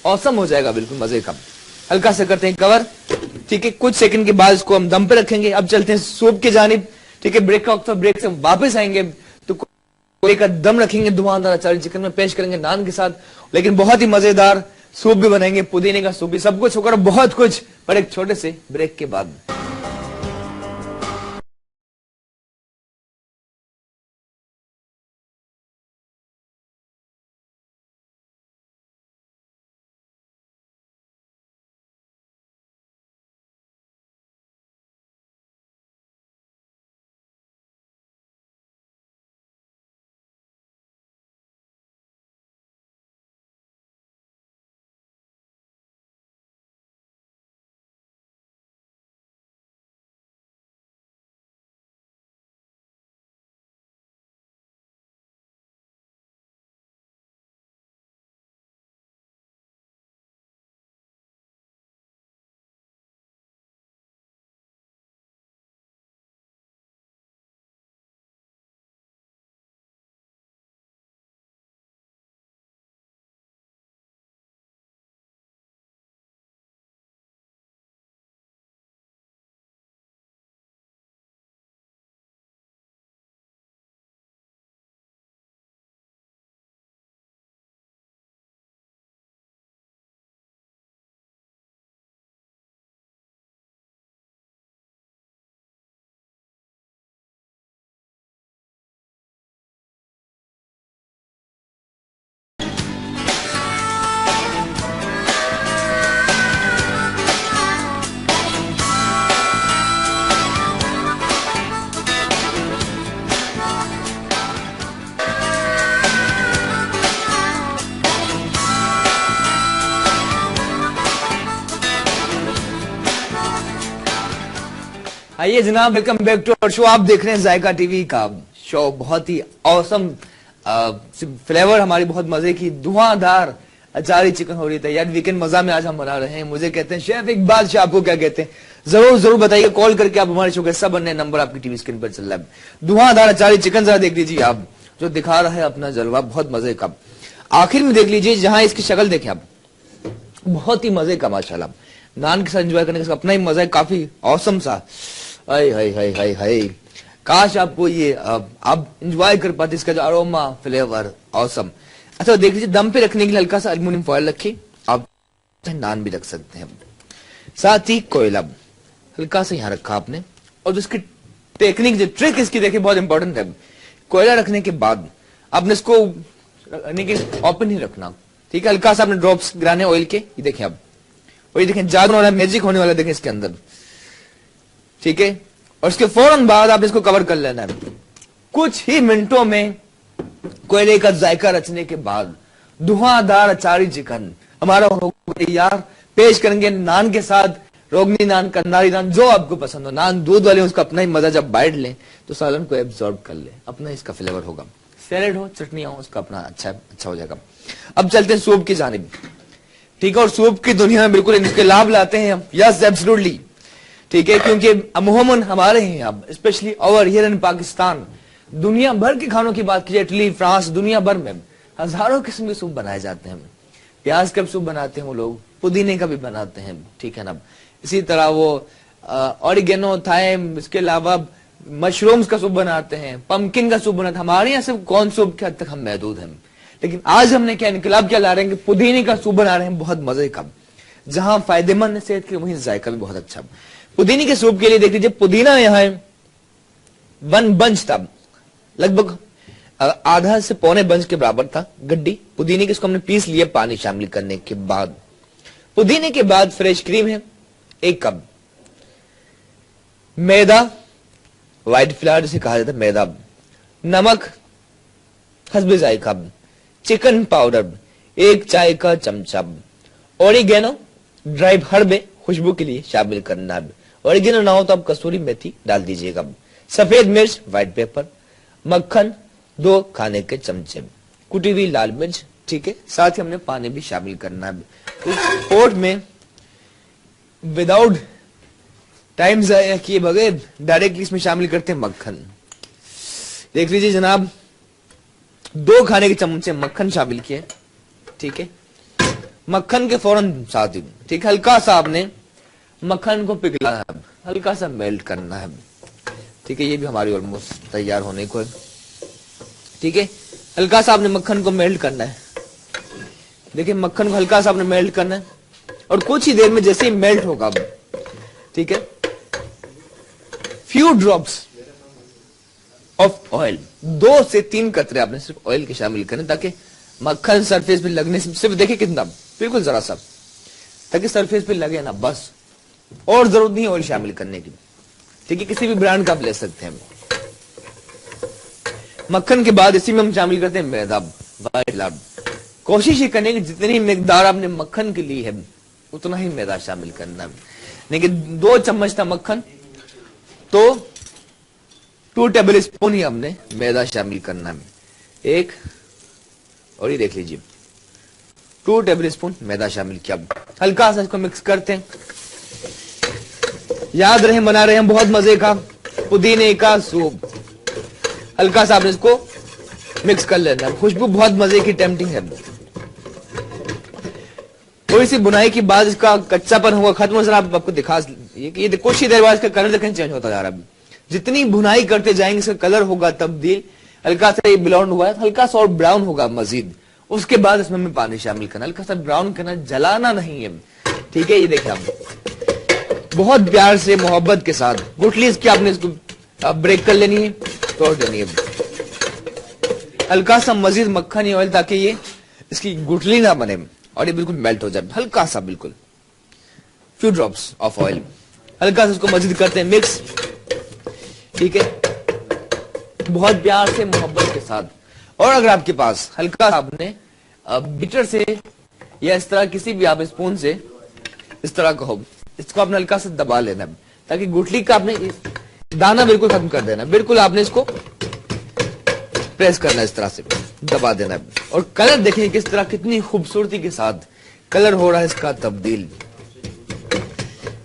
औसम हो जाएगा, बिल्कुल मजे का। हल्का से करते हैं कवर, ठीक है, कुछ सेकंड के बाद इसको हम दम पे रखेंगे। अब चलते हैं सूप की जानिब, ठीक है, ब्रेक का वक्त, ब्रेक से वापस आएंगे तो कोई का दम रखेंगे धुआंधार अचारी चिकन में, पेश करेंगे नान के साथ, लेकिन बहुत ही मजेदार सूप भी बनाएंगे, पुदीने का सूप भी, सब कुछ होकर बहुत कुछ, पर एक छोटे से ब्रेक के बाद। आइए जनाब, welcome back to our show. आप देख रहे हैं जायका टीवी का शो, बहुत ही औसम फ्लेवर, हमारी बहुत मजे की धुआंधार अचारी चिकन हो रही है यार। वीकेंड मजा में आज हम मना रहे हैं। मुझे कहते हैं शेफ इकबाल शाह, आपको क्या कहते हैं जरूर जरूर बताइए, कॉल करके आप हमारे शो का हिस्सा बनने, नंबर आपकी टीवी स्क्रीन पर चल रहा है। धुआंधार अचारी चिकन जरा देख लीजिए आप, जो दिखा रहा है अपना जलवा, बहुत मजे का। आखिर में देख लीजिए, जहां इसकी शक्ल देखें आप, बहुत ही मजे का माशाल्लाह, नान के साथ एंजॉय करने का अपना ही मजा है, काफी औसम सा। हाय हाय हाय हाय हाय, काश आपको ये आप एंजॉय कर पाते इसका जो अरोमा फ्लेवर, औसम। अच्छा देख लीजिए, दम पे रखने के लिए हल्का सा एल्युमिनियम फॉयल रखिए, आप नान भी रख सकते हैं। साथ ही कोयला हल्का सा यहां रखा आपने, और जिसकी टेक्निक जो ट्रिक इसकी देखिए बहुत इंपॉर्टेंट है। कोयला रखने के बाद आपने इसको ओपन ही रखना, ठीक है। हल्का सा आपने ड्रॉप्स गिराने ऑयल के, ये देखें अब, और ये देखें जादू होने वाला, मैजिक होने वाला देखें इसके अंदर, ठीक है। और इसके फौरन बाद आप इसको कवर कर लेना है। कुछ ही मिनटों में कोयले का जायका रचने के बाद धुआंधार अचारी चिकन हमारा होगा तैयार। पेश करेंगे नान के साथ, रोगनी नान, कंधारी नान, जो आपको पसंद हो। नान दूध वाले उसका अपना ही मजा, जब बाइट लें तो सालन को एब्जॉर्ब कर ले, अपना इसका फ्लेवर होगा। सैलेड हो, चटनियां हो, उसका अपना अच्छा हो जाएगा। अब चलते हैं सूप की जानिब, ठीक है। और सूप की दुनिया में बिल्कुल इसके लाभ लाते हैं हम, यस एब्सोल्युटली, ठीक है। क्योंकि अमूमन हमारे हैं अब, specially over here in Pakistan, दुनिया भर के खानों की बात कीजिए, इटली, फ्रांस, दुनिया भर में हजारों किस्म के सूप बनाए जाते हैं। प्याज का सूप बनाते हैं वो लोग, पुदीने का भी बनाते हैं, ठीक है ना। इसी तरह वो ऑरिगेनो, थाइम, इसके अलावा मशरूम्स का सूप बनाते हैं, पंपकिन का सूप बनाते हैं। हमारे यहाँ सिर्फ कौन सूप के हद तक हम महदूद हैं, लेकिन आज हमने क्या इनकलाब क्या ला रहे हैं कि पुदीने का सूप बना रहे हैं, बहुत मजे का, जहां फायदेमंद सेहत के, वहीं जायका भी बहुत अच्छा। पुदीने के सूप के लिए देख लीजिए, पुदीना यहाँ है 1 बंच था, लगभग आधा से पौने बंच के बराबर था गड्डी पुदीने की। इसको हमने पीस लिया पानी शामिल करने के बाद। पुदीने के बाद फ्रेश क्रीम है 1 कप, मैदा, व्हाइट फ्लावर जिसे कहा जाता है मैदा, नमक हस्बे जायका, चिकन पाउडर 1 चाय का चमचा, ओरिगेनो ड्राई हर्ब खुशबू के लिए शामिल करना। ओरिगेनो ना हो तो आप कसूरी मेथी डाल दीजिएगा, सफेद मिर्च, व्हाइट पेपर, मक्खन 2 खाने के चमचे, कुटी हुई लाल मिर्च, ठीक है। साथ ही हमने पानी भी शामिल करना है। इस पोट में विदाउट टाइम जाया किए बगैर डायरेक्टली इसमें शामिल करते हैं मक्खन। देख लीजिए जनाब, 2 खाने के चमचे मक्खन शामिल किए, ठीक है। मक्खन के फौरन साथ ही, ठीक है, हल्का सा आपने मक्खन को पिघलाना है, हल्का सा मेल्ट करना है, ठीक है। ये भी हमारी ऑलमोस्ट तैयार होने को है, ठीक है। हल्का सा आपने मक्खन को मेल्ट करना है, देखिए मक्खन को हल्का सा आपने मेल्ट करना है, और कुछ ही देर में जैसे ही मेल्ट होगा, ठीक है, फ्यू ड्रॉप्स ऑफ ऑयल, 2 से 3 कतरे आपने सिर्फ ऑयल के शामिल करने, ताकि मक्खन सरफेस पे लगने से, सिर्फ देखिए कितना, बिल्कुल जरा सा, ताकि सरफेस पे लगे ना, बस, और जरूरत नहीं ऑयल शामिल करने की, ठीक है। किसी भी ब्रांड का आप ले सकते हैं। मक्खन के बाद इसी में हम शामिल करते हैं मैदा, व्हाइट फ्लावर। कोशिश ये करने की जितनी मिकदार आपने मक्खन के लिए है उतना ही मैदा शामिल करना है। लेकिन 2 चम्मच था मक्खन, तो 2 टेबल स्पून ही हमने मैदा शामिल करना है, 1, और ये देख लीजिए 2 टेबल स्पून मैदा शामिल किया। हल्का सा इसको मिक्स करते हैं। याद रहे बना रहे हैं बहुत मजे का पुदीने का सूप। हल्का सा आपने इसको मिक्स कर लेना, खुशबू बहुत मजे की टेम्पटिंग है। थोड़ी सी बुनाई के बाद इसका कच्चापन हुआ खत्म, जरा आपको दिखा, ये कुछ ही देर बाद इसका कलर देखें चेंज होता जा रहा है। जितनी बुनाई करते जाएंगे इसका कलर होगा तब्दील, हल्का सा ये ब्लाउन हुआ है, हल्का सा और ब्राउन होगा मजीद। उसके बाद इसमें हमें पानी शामिल करना, हल्का सा ब्राउन करना, जलाना नहीं है, ठीक है। ये देखिए आप बहुत प्यार से मोहब्बत के साथ गुठली इसकी आपने इसको ब्रेक कर लेनी है, तोड़ देनी है, हल्का सा मजीद मक्खन ऑयल, ताकि ये इसकी गुठली ना बने और ये बिल्कुल मेल्ट हो जाए। हल्का सा बिल्कुल फ्यू ड्रॉप्स ऑफ ऑयल, हल्का सा उसको मजीद करते हैं मिक्स, ठीक है, बहुत प्यार से मोहब्बत के साथ। और अगर आपके पास हल्का सा आपने बीटर से या इस तरह किसी भी आप स्पून से इस तरह का हो, इसको आपने हल्का सा दबा लेना है, ताकि गुठली का आपने दाना बिल्कुल खत्म कर देना, बिल्कुल आपने इसको प्रेस करना, इस तरह से दबा देना है। और कलर देखें किस तरह, कितनी खूबसूरती के साथ कलर हो रहा है इसका तब्दील,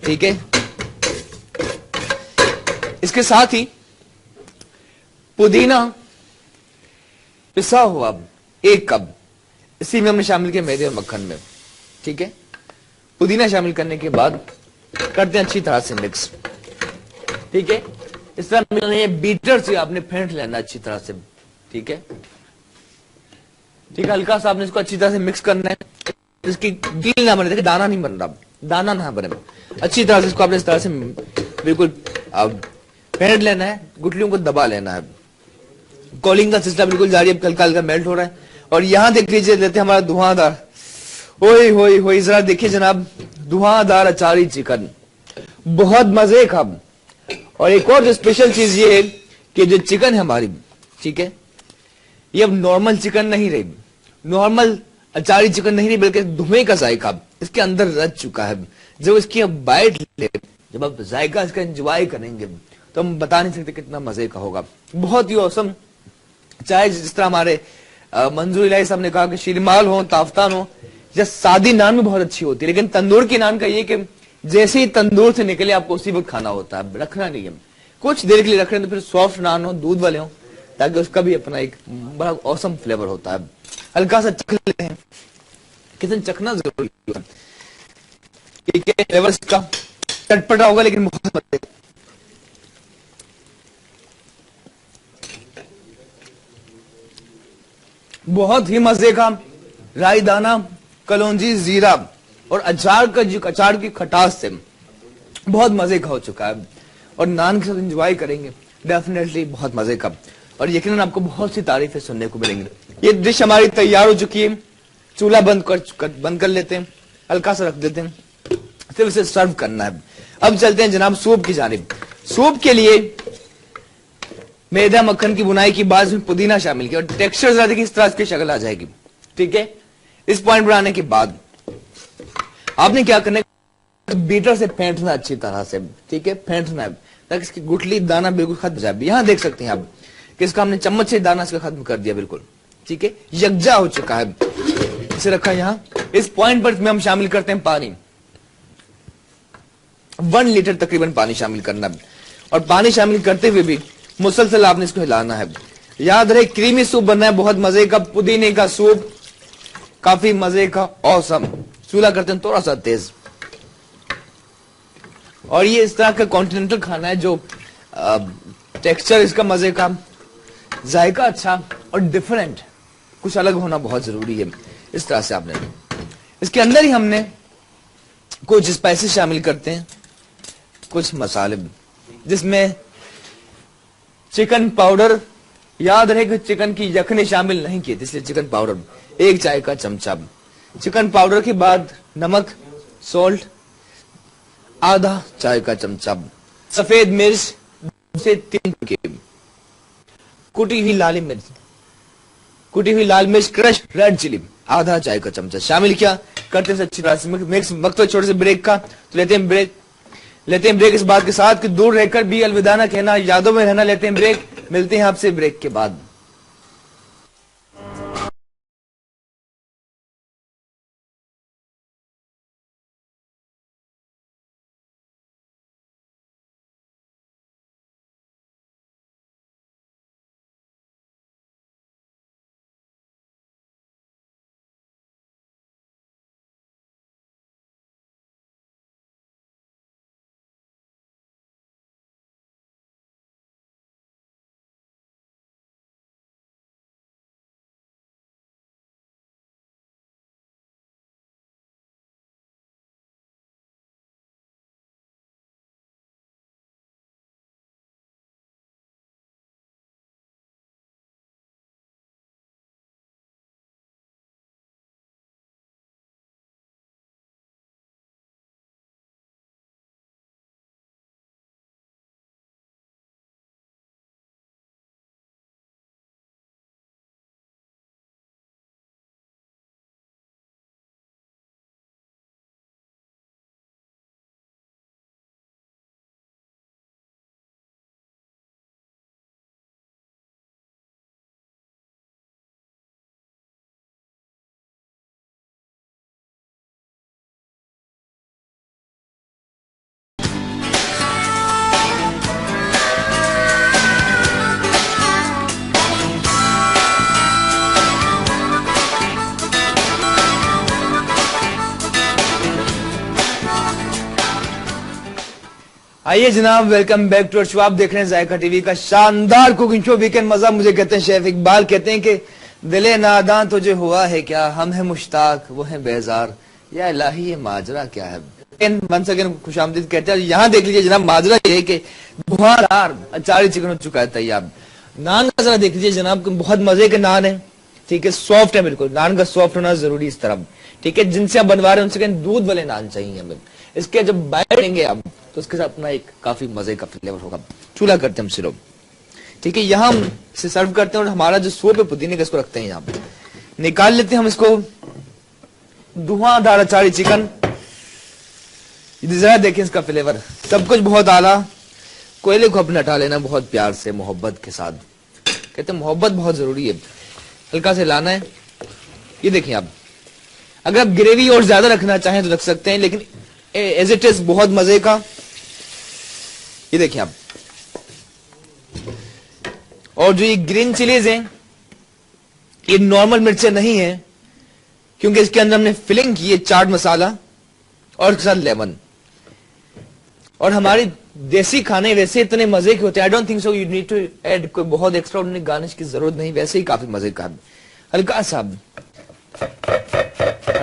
ठीक है। इसके साथ ही पुदीना पिसा हुआ 1 कप इसी में हमने शामिल किया मैदे और मक्खन में, ठीक है। पुदीना शामिल करने के बाद करते हैं अच्छी तरह से मिक्स, ठीक है। इस तरह बीटर से आपने फेंट लेना अच्छी तरह से, ठीक है, ठीक है। हल्का सा आपने इसको अच्छी तरह से मिक्स करना है, इसकी गील ना बने, देखिए दाना नहीं बन रहा, दाना ना बने। अच्छी तरह से इसको आपने इस तरह से बिल्कुल फेंट लेना है, गुठलियों को दबा लेना है। कॉलिंग का सिस्टम बिल्कुल जारी है, हल्का हल्का मेल्ट हो रहा है। और यहां देख लीजिए, लेते हमारा धुआंधार, ओए होए होए, जरा देखिए जनाब, धुआंधार अचारी चिकन, बहुत मजे का। और एक और जो स्पेशल चीज ये है कि जो चिकन है हमारी, ठीक है, ये अब नॉर्मल चिकन नहीं रही, नॉर्मल अचारी चिकन नहीं रही, बल्कि धुएं का जायका इसके अंदर रच चुका है। जब इसकी अब बाइट ले, जब आप जायका इसका एंजॉय करेंगे तो हम बता नहीं सकते कितना मजे का होगा। बहुत ही औसम। चाहे जिस तरह हमारे मंजूर इलाही साहब ने कहा कि शीरमाल हो, ताफ्तान हो, या सादी नान में बहुत अच्छी होती है, लेकिन तंदूर की नान का ये कि जैसे ही तंदूर से निकले आपको उसी वक्त खाना होता है, रखना नहीं है। कुछ देर के लिए रख रहे हैं तो फिर सॉफ्ट नान हो, दूध वाले हो, ताकि उसका भी अपना एक बड़ा औसम फ्लेवर होता है। हल्का सा चख लेते हैं, कितने चखना जरूरी है, फ्लेवर इसका चटपटा होगा लेकिन बहुत मजे। बहुत ही मजे का राई दाना, कलौंजी, जीरा और अचार का, जो अचार की खटास से बहुत मजे का हो चुका है। और नान के साथ एंजॉय करेंगे डेफिनेटली बहुत मजे का, और यकीनन आपको बहुत सी तारीफें सुनने को मिलेंगी। ये डिश हमारी तैयार हो चुकी है, चूल्हा बंद कर लेते हैं, हल्का सा रख देते हैं, फिर उसे सर्व करना है। अब चलते हैं जनाब सूप की जानिब। सूप के लिए मैदा मक्खन की बुनाई की बाद में पुदीना शामिल किया, और टेक्सचर ज्यादा इस तरह की शक्ल आ जाएगी, ठीक है। इस पॉइंट पर आने के बाद आपने क्या करना है, बीटर से फेंटना अच्छी तरह से, ठीक है, फेंटना है ताकि इसकी गुठली दाना बिल्कुल खत्म हो जाए। यहां देख सकते हैं आप कि इसका हमने चम्मच से दाना इसका खत्म कर दिया, बिल्कुल ठीक है, यकजा हो चुका है। इसे रखा यहां। इस पॉइंट पर हम शामिल करते हैं पानी, 1 लीटर तकरीबन पानी शामिल करना है। और पानी शामिल करते हुए भी मुसलसल आपने इसको हिलाना है। याद रहे क्रीमी सूप बनना है, बहुत मजे का पुदीने का सूप, काफी मजे का, औसम। चूल्हा करते हैं थोड़ा सा तेज। और ये इस तरह का कॉन्टिनेंटल खाना है जो टेक्सचर इसका मजे का, जायका अच्छा और डिफरेंट, कुछ अलग होना बहुत जरूरी है। इस तरह से आपने इसके अंदर ही हमने कुछ स्पाइसेस शामिल करते हैं, कुछ मसाले, जिसमें चिकन पाउडर, याद रहे कि चिकन की यखनी शामिल नहीं की थी, इसलिए चिकन पाउडर 1 चाय का चमचा। चिकन पाउडर के बाद नमक, सॉल्ट आधा चाय का चमचा, सफेद मिर्च से 3 के, कुटी हुई लाल मिर्च क्रश रेड चिली आधा चाय का चमचा शामिल किया। करते हैं अच्छी तरह से मिक्स। वक्त तो छोटे से ब्रेक का, तो लेते हैं ब्रेक इस बात के साथ कि दूर रहकर भी अलविदा ना कहना, यादों में रहना। लेते हैं ब्रेक, मिलते हैं आपसे ब्रेक के बाद। आइए जनाब, वेलकम बैक टू शो। आप देख रहे हैं जायका टीवी का शानदार कुकिंग शो वीकेंड मजा। मुझे कहते हैं शेफ इकबाल, कहते हैं कि दिले नादान तुझे हुआ है क्या, हम है मुश्ताक वो है बेजार, या इलाही ये माजरा क्या है। वंस अगेन खुशामदीद कहते हैं। यहाँ देख लीजिए जनाब, माजरा ये है कि धुआंधार अचारी चिकन हो चुका है तैयार। नान का जरा देख लीजिए जनाब, बहुत मजे के नान है, ठीक है, सॉफ्ट है बिल्कुल। नान का सॉफ्ट होना जरूरी इस तरह, ठीक है। जिनसे आप बनवा रहे हैं उनसे दूध वाले नान चाहिए हमें। इसके जब बाइट लेंगे आप तो उसके साथ अपना एक काफी मजे का फ्लेवर होगा। चूल्हा करते हैं हम सिर्फ, ठीक है। यहाँ हम इसे सर्व करते हैं और हमारा जो सूप है पुदीने का इसको रखते हैं यहाँ पे, निकाल लेते हैं हम इसको। धुआंधार अचारी चिकन, जरा देखें इसका फ्लेवर, सब कुछ बहुत आला। कोयले को अपने हटा लेना बहुत प्यार से, मोहब्बत के साथ। कहते हैं मोहब्बत बहुत जरूरी है, हल्का से लाना है। ये देखिए आप, अगर आप ग्रेवी और ज्यादा रखना चाहें तो रख सकते हैं, लेकिन एज इट इज बहुत मजे का। ये देखिए आप, और जो ये ग्रीन चिलीज हैं ये नॉर्मल मिर्चें नहीं है, क्योंकि इसके अंदर हमने फिलिंग की है चाट मसाला और साथ लेमन। और हमारी देसी खाने वैसे इतने मजे के होते हैं, I don't think so you need to add कोई बहुत एक्स्ट्रा गार्निश की जरूरत नहीं, वैसे ही काफी मजे का। हल्का सा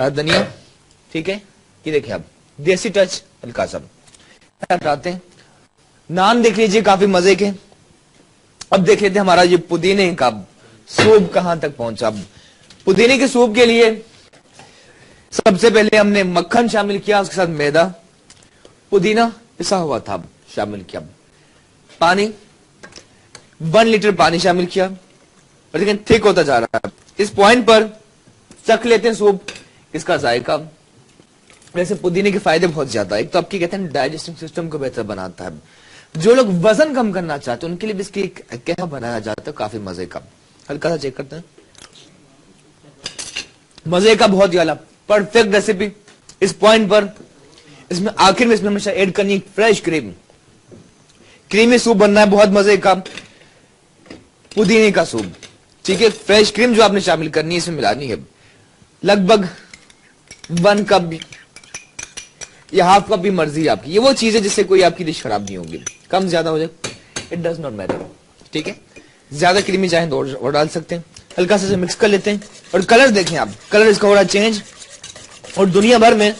धनिया, ठीक है। ये देखिए आप, देसी टच हल्का सा आते हैं। नान देख लीजिए काफी मजे के। अब देख लेते हैं हमारा ये पुदीने का सूप कहां तक पहुंचा। पुदीने के सूप के लिए सबसे पहले हमने मक्खन शामिल किया, उसके साथ मैदा, पुदीना पिसा हुआ था शामिल किया, पानी 1 लीटर पानी शामिल किया, और लेकिन थिक होता जा रहा है। इस पॉइंट पर चख लेते हैं सूप, इसका जायका। वैसे पुदीने के फायदे बहुत ज्यादा है। एक तो आपकी कहते हैं डाइजेस्टिव सिस्टम को बेहतर बनाता है। जो लोग वजन कम करना चाहते हैं उनके लिए भी इसकी क्या बनाया जाता है काफी मजे का। हल्का सा चेक करते हैं, मजे का बहुत ही आला परफेक्ट रेसिपी। इस पॉइंट पर इसमें आखिर में इसमें हमेशा ऐड करनी है फ्रेश क्रीम। क्रीमी सूप बनना है बहुत मजे का, पुदीने का सूप, ठीक है। फ्रेश क्रीम जो आपने शामिल करनी है इसमें मिलानी है, लगभग 1 कप या हाफ कप भी मर्जी आपकी। ये वो चीज है जिससे कोई आपकी डिश खराब नहीं होगी, कम ज्यादा हो जाए इट डज नॉट मैटर, ठीक है। ज्यादा क्रीमी चाहे तो और डाल सकते हैं। हल्का सा मिक्स कर लेते हैं, और कलर देखें आप, कलर इसका हो रहा चेंज। और दुनिया भर में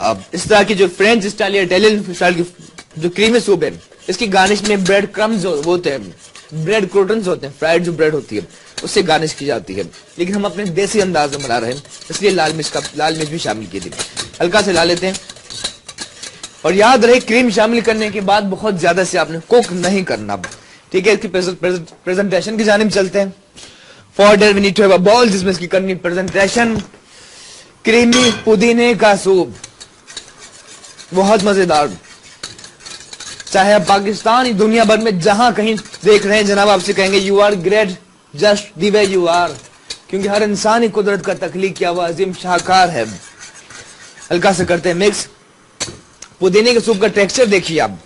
अब इस तरह की जो फ्रेंच स्टाइल या इटालियन स्टाइल की जो क्रीमी सूप है, इसकी गार्निश में ब्रेड क्रम्स होते हैं, ब्रेड क्रोटन्स होते हैं, फ्राइड जो ब्रेड होती है उससे गार्निश की जाती है। लेकिन हम अपने देसी अंदाज में बना रहे हैं, इसलिए लाल मिर्च भी शामिल की थी। हल्का से ला लेते हैं, और याद रहे क्रीम शामिल करने के बाद बहुत ज्यादा से आपने कुक नहीं करना, ठीक है। इसकी प्रेजेंटेशन की जानिब चलते हैं। For that we need to have a bowl जिसमें इसकी करनी प्रेजेंटेशन। क्रीमी पुदीने का सूप बहुत मजेदार, चाहे आप पाकिस्तान दुनिया भर में जहां कहीं देख रहे हैं जनाब, आपसे कहेंगे you are great just the way you are, क्योंकि हर इंसान ही कुदरत का तख्लीक किया हुआ अजीम शाहकार है। हल्का से करते हैं मिक्स। पुदीने के सूप का टेक्सचर देखिए आप,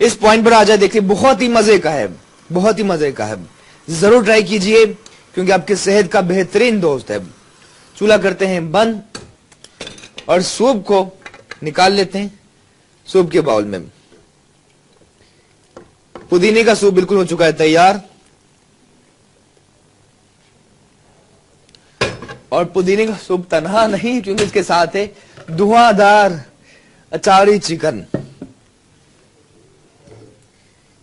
इस पॉइंट पर आ जाए, देखिए बहुत ही मजे का है, बहुत ही मजे का है। जरूर ट्राई कीजिए क्योंकि आपकी सेहत का बेहतरीन दोस्त है। चूल्हा करते हैं बंद, और सूप को निकाल लेते हैं सूप के बाउल में। पुदीने का सूप बिल्कुल हो चुका है तैयार, और पुदीने का सूप तनहा नहीं क्योंकि इसके साथ है धुआंधार अचारी चिकन।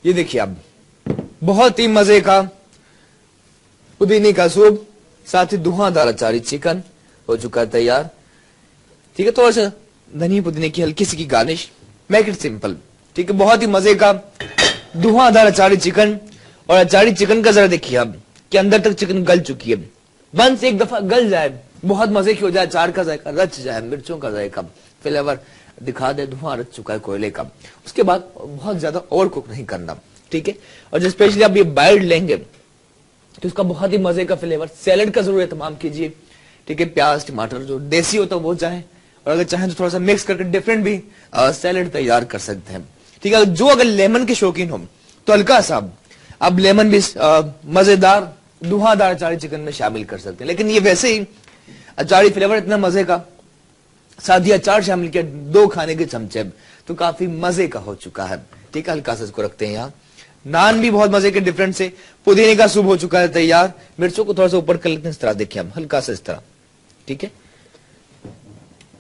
ये देखिए आप, बहुत ही मजे का पुदीने का सूप, साथ ही धुआंधार अचारी चिकन हो चुका है तैयार, ठीक है। थोड़ा सा धनिया पुदीने की हल्की सी की गार्निश, मेक इट सिंपल, ठीक है। बहुत ही मजे का धुआंधार अचारी चिकन। और अचारी चिकन का जरा देखिए आप कि अंदर तक चिकन गल चुकी है, बन से एक दफा गल जाए, बहुत मजे की हो जाए, अचार का जायका रच जाए, मिर्चों का जायका फ्लेवर दिखा दे, धुआं रच चुका है कोयले का। उसके बाद बहुत ज्यादा ओवर कुक नहीं करना, ठीक है। और जो स्पेशली आप ये बाइट लेंगे तो उसका बहुत ही मजे का फ्लेवर। सैलेड का जरूर एहतमाम कीजिए, ठीक है। प्याज टमाटर जो देसी होता है वो चाहे, और अगर चाहें तो थोड़ा सा मिक्स करके डिफरेंट भी सैलेड तैयार कर सकते हैं, ठीक है। जो अगर लेमन के शौकीन हो तो हल्का सा अब लेमन भी मजेदार धुआंधार अचारी चिकन में शामिल कर सकते हैं। लेकिन ये वैसे ही अचारी फ्लेवर इतना मजे का, साथ ही अचार शामिल किया 2 खाने के चमचे, तो काफी मजे का हो चुका है, ठीक है। हल्का सा इसको रखते हैं यहाँ। नान भी बहुत मजे के डिफरेंट से। पुदीने का सूप हो चुका है तैयार। मिर्चों को थोड़ा सा ऊपर कर लेते हैं, इस तरह देखिए हम, हल्का सा इस तरह, ठीक है।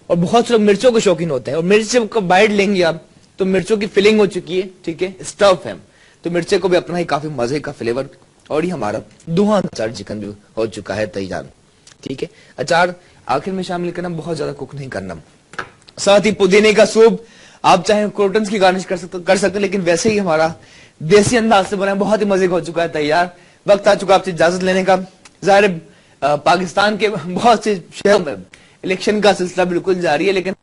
और बहुत से लोग मिर्चों के शौकीन होते हैं, और मिर्च जब बाइट लेंगे आप तो मिर्चों की फिलिंग हो चुकी है, ठीक है, स्टफ है, तो मिर्चे को भी अपना ही काफी मजे का फ्लेवर। और ये हमारा धुआंधार चिकन भी हो चुका है तैयार, ठीक है। अचार आखिर में शामिल करना, बहुत ज्यादा कुक नहीं करना। साथ ही पुदीने का सूप, आप चाहे क्रोटन्स की गार्निश कर सकते, लेकिन वैसे ही हमारा देसी अंदाज से बना बहुत ही मजे का हो चुका है तैयार। वक्त आ चुका आपसे इजाजत लेने का। जाहिर पाकिस्तान के बहुत से शहरों में इलेक्शन का सिलसिला बिल्कुल जारी है, लेकिन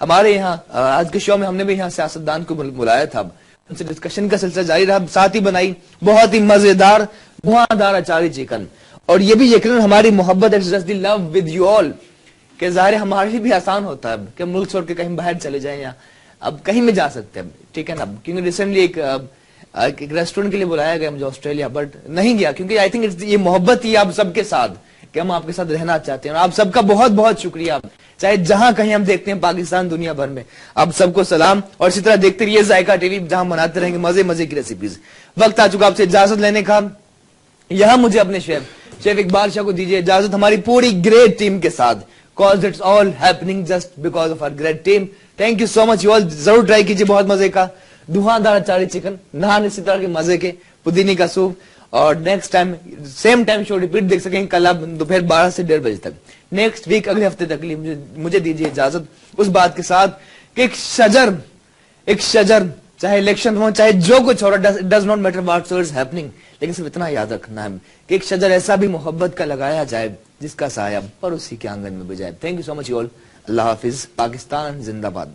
हमारे यहाँ आज के शो में हमने भी यहाँ सियासतदान को बुलाया था, उनसे डिस्कशन का सिलसिला जारी रहा। साथ ही बनाई बहुत ही मजेदार धुआंधार अचारी चिकन, और ये भी यकीनन हमारी मोहब्बत लव विद यू ऑल के ज़ाहिर हमारे लिए भी आसान होता है कि मुल्क छोड़ के कहीं बाहर चले जाएं, या अब कहीं में जा सकते हैं, ठीक है ना। क्योंकि रिसेंटली एक रेस्टोरेंट के लिए बुलाया गया मुझे ऑस्ट्रेलिया, बट नहीं गया, क्योंकि आई थिंक ये मोहब्बत ही आप सबके साथ कि हम आपके साथ रहना चाहते हैं। और आप सबका बहुत बहुत शुक्रिया, चाहे जहां कहीं हम देखते हैं पाकिस्तान दुनिया भर में, आप सबको सलाम। और इसी तरह देखते रहिए जायका टीवी, जहां बनाते रहेंगे मजे मजे की रेसिपीज। वक्त आ चुका आपसे इजाजत लेने का। यहां मुझे अपने शेफ इकबाल शाह को दीजिए इजाजत, हमारी पूरी ग्रेट टीम के साथ, cause it's all happening just because of our great team. Thank you so much you all, जरूर ट्राई कीजिए, बहुत मजे का धुआंधार अचारी चिकन, नान इसी तरह के मजे के, पुदीने का सूप। और next time same time show repeat देख सकेंगे कल आप दोपहर 12 से 1:30 बजे तक। नेक्स्ट वीक अगले हफ्ते तक मुझे दीजिए इजाजत, उस बात के साथ कि एक शजर चाहे इलेक्शन हो, चाहे जो कुछ हो रहा, does not matter what is happening, लेकिन सिर्फ इतना याद रखना है कि एक शजर ऐसा भी मोहब्बत का लगाया जाए जिसका साया पड़ोसी के आंगन में बजाए। Thank you so much you all, Allah हाफिज, पाकिस्तान जिंदाबाद।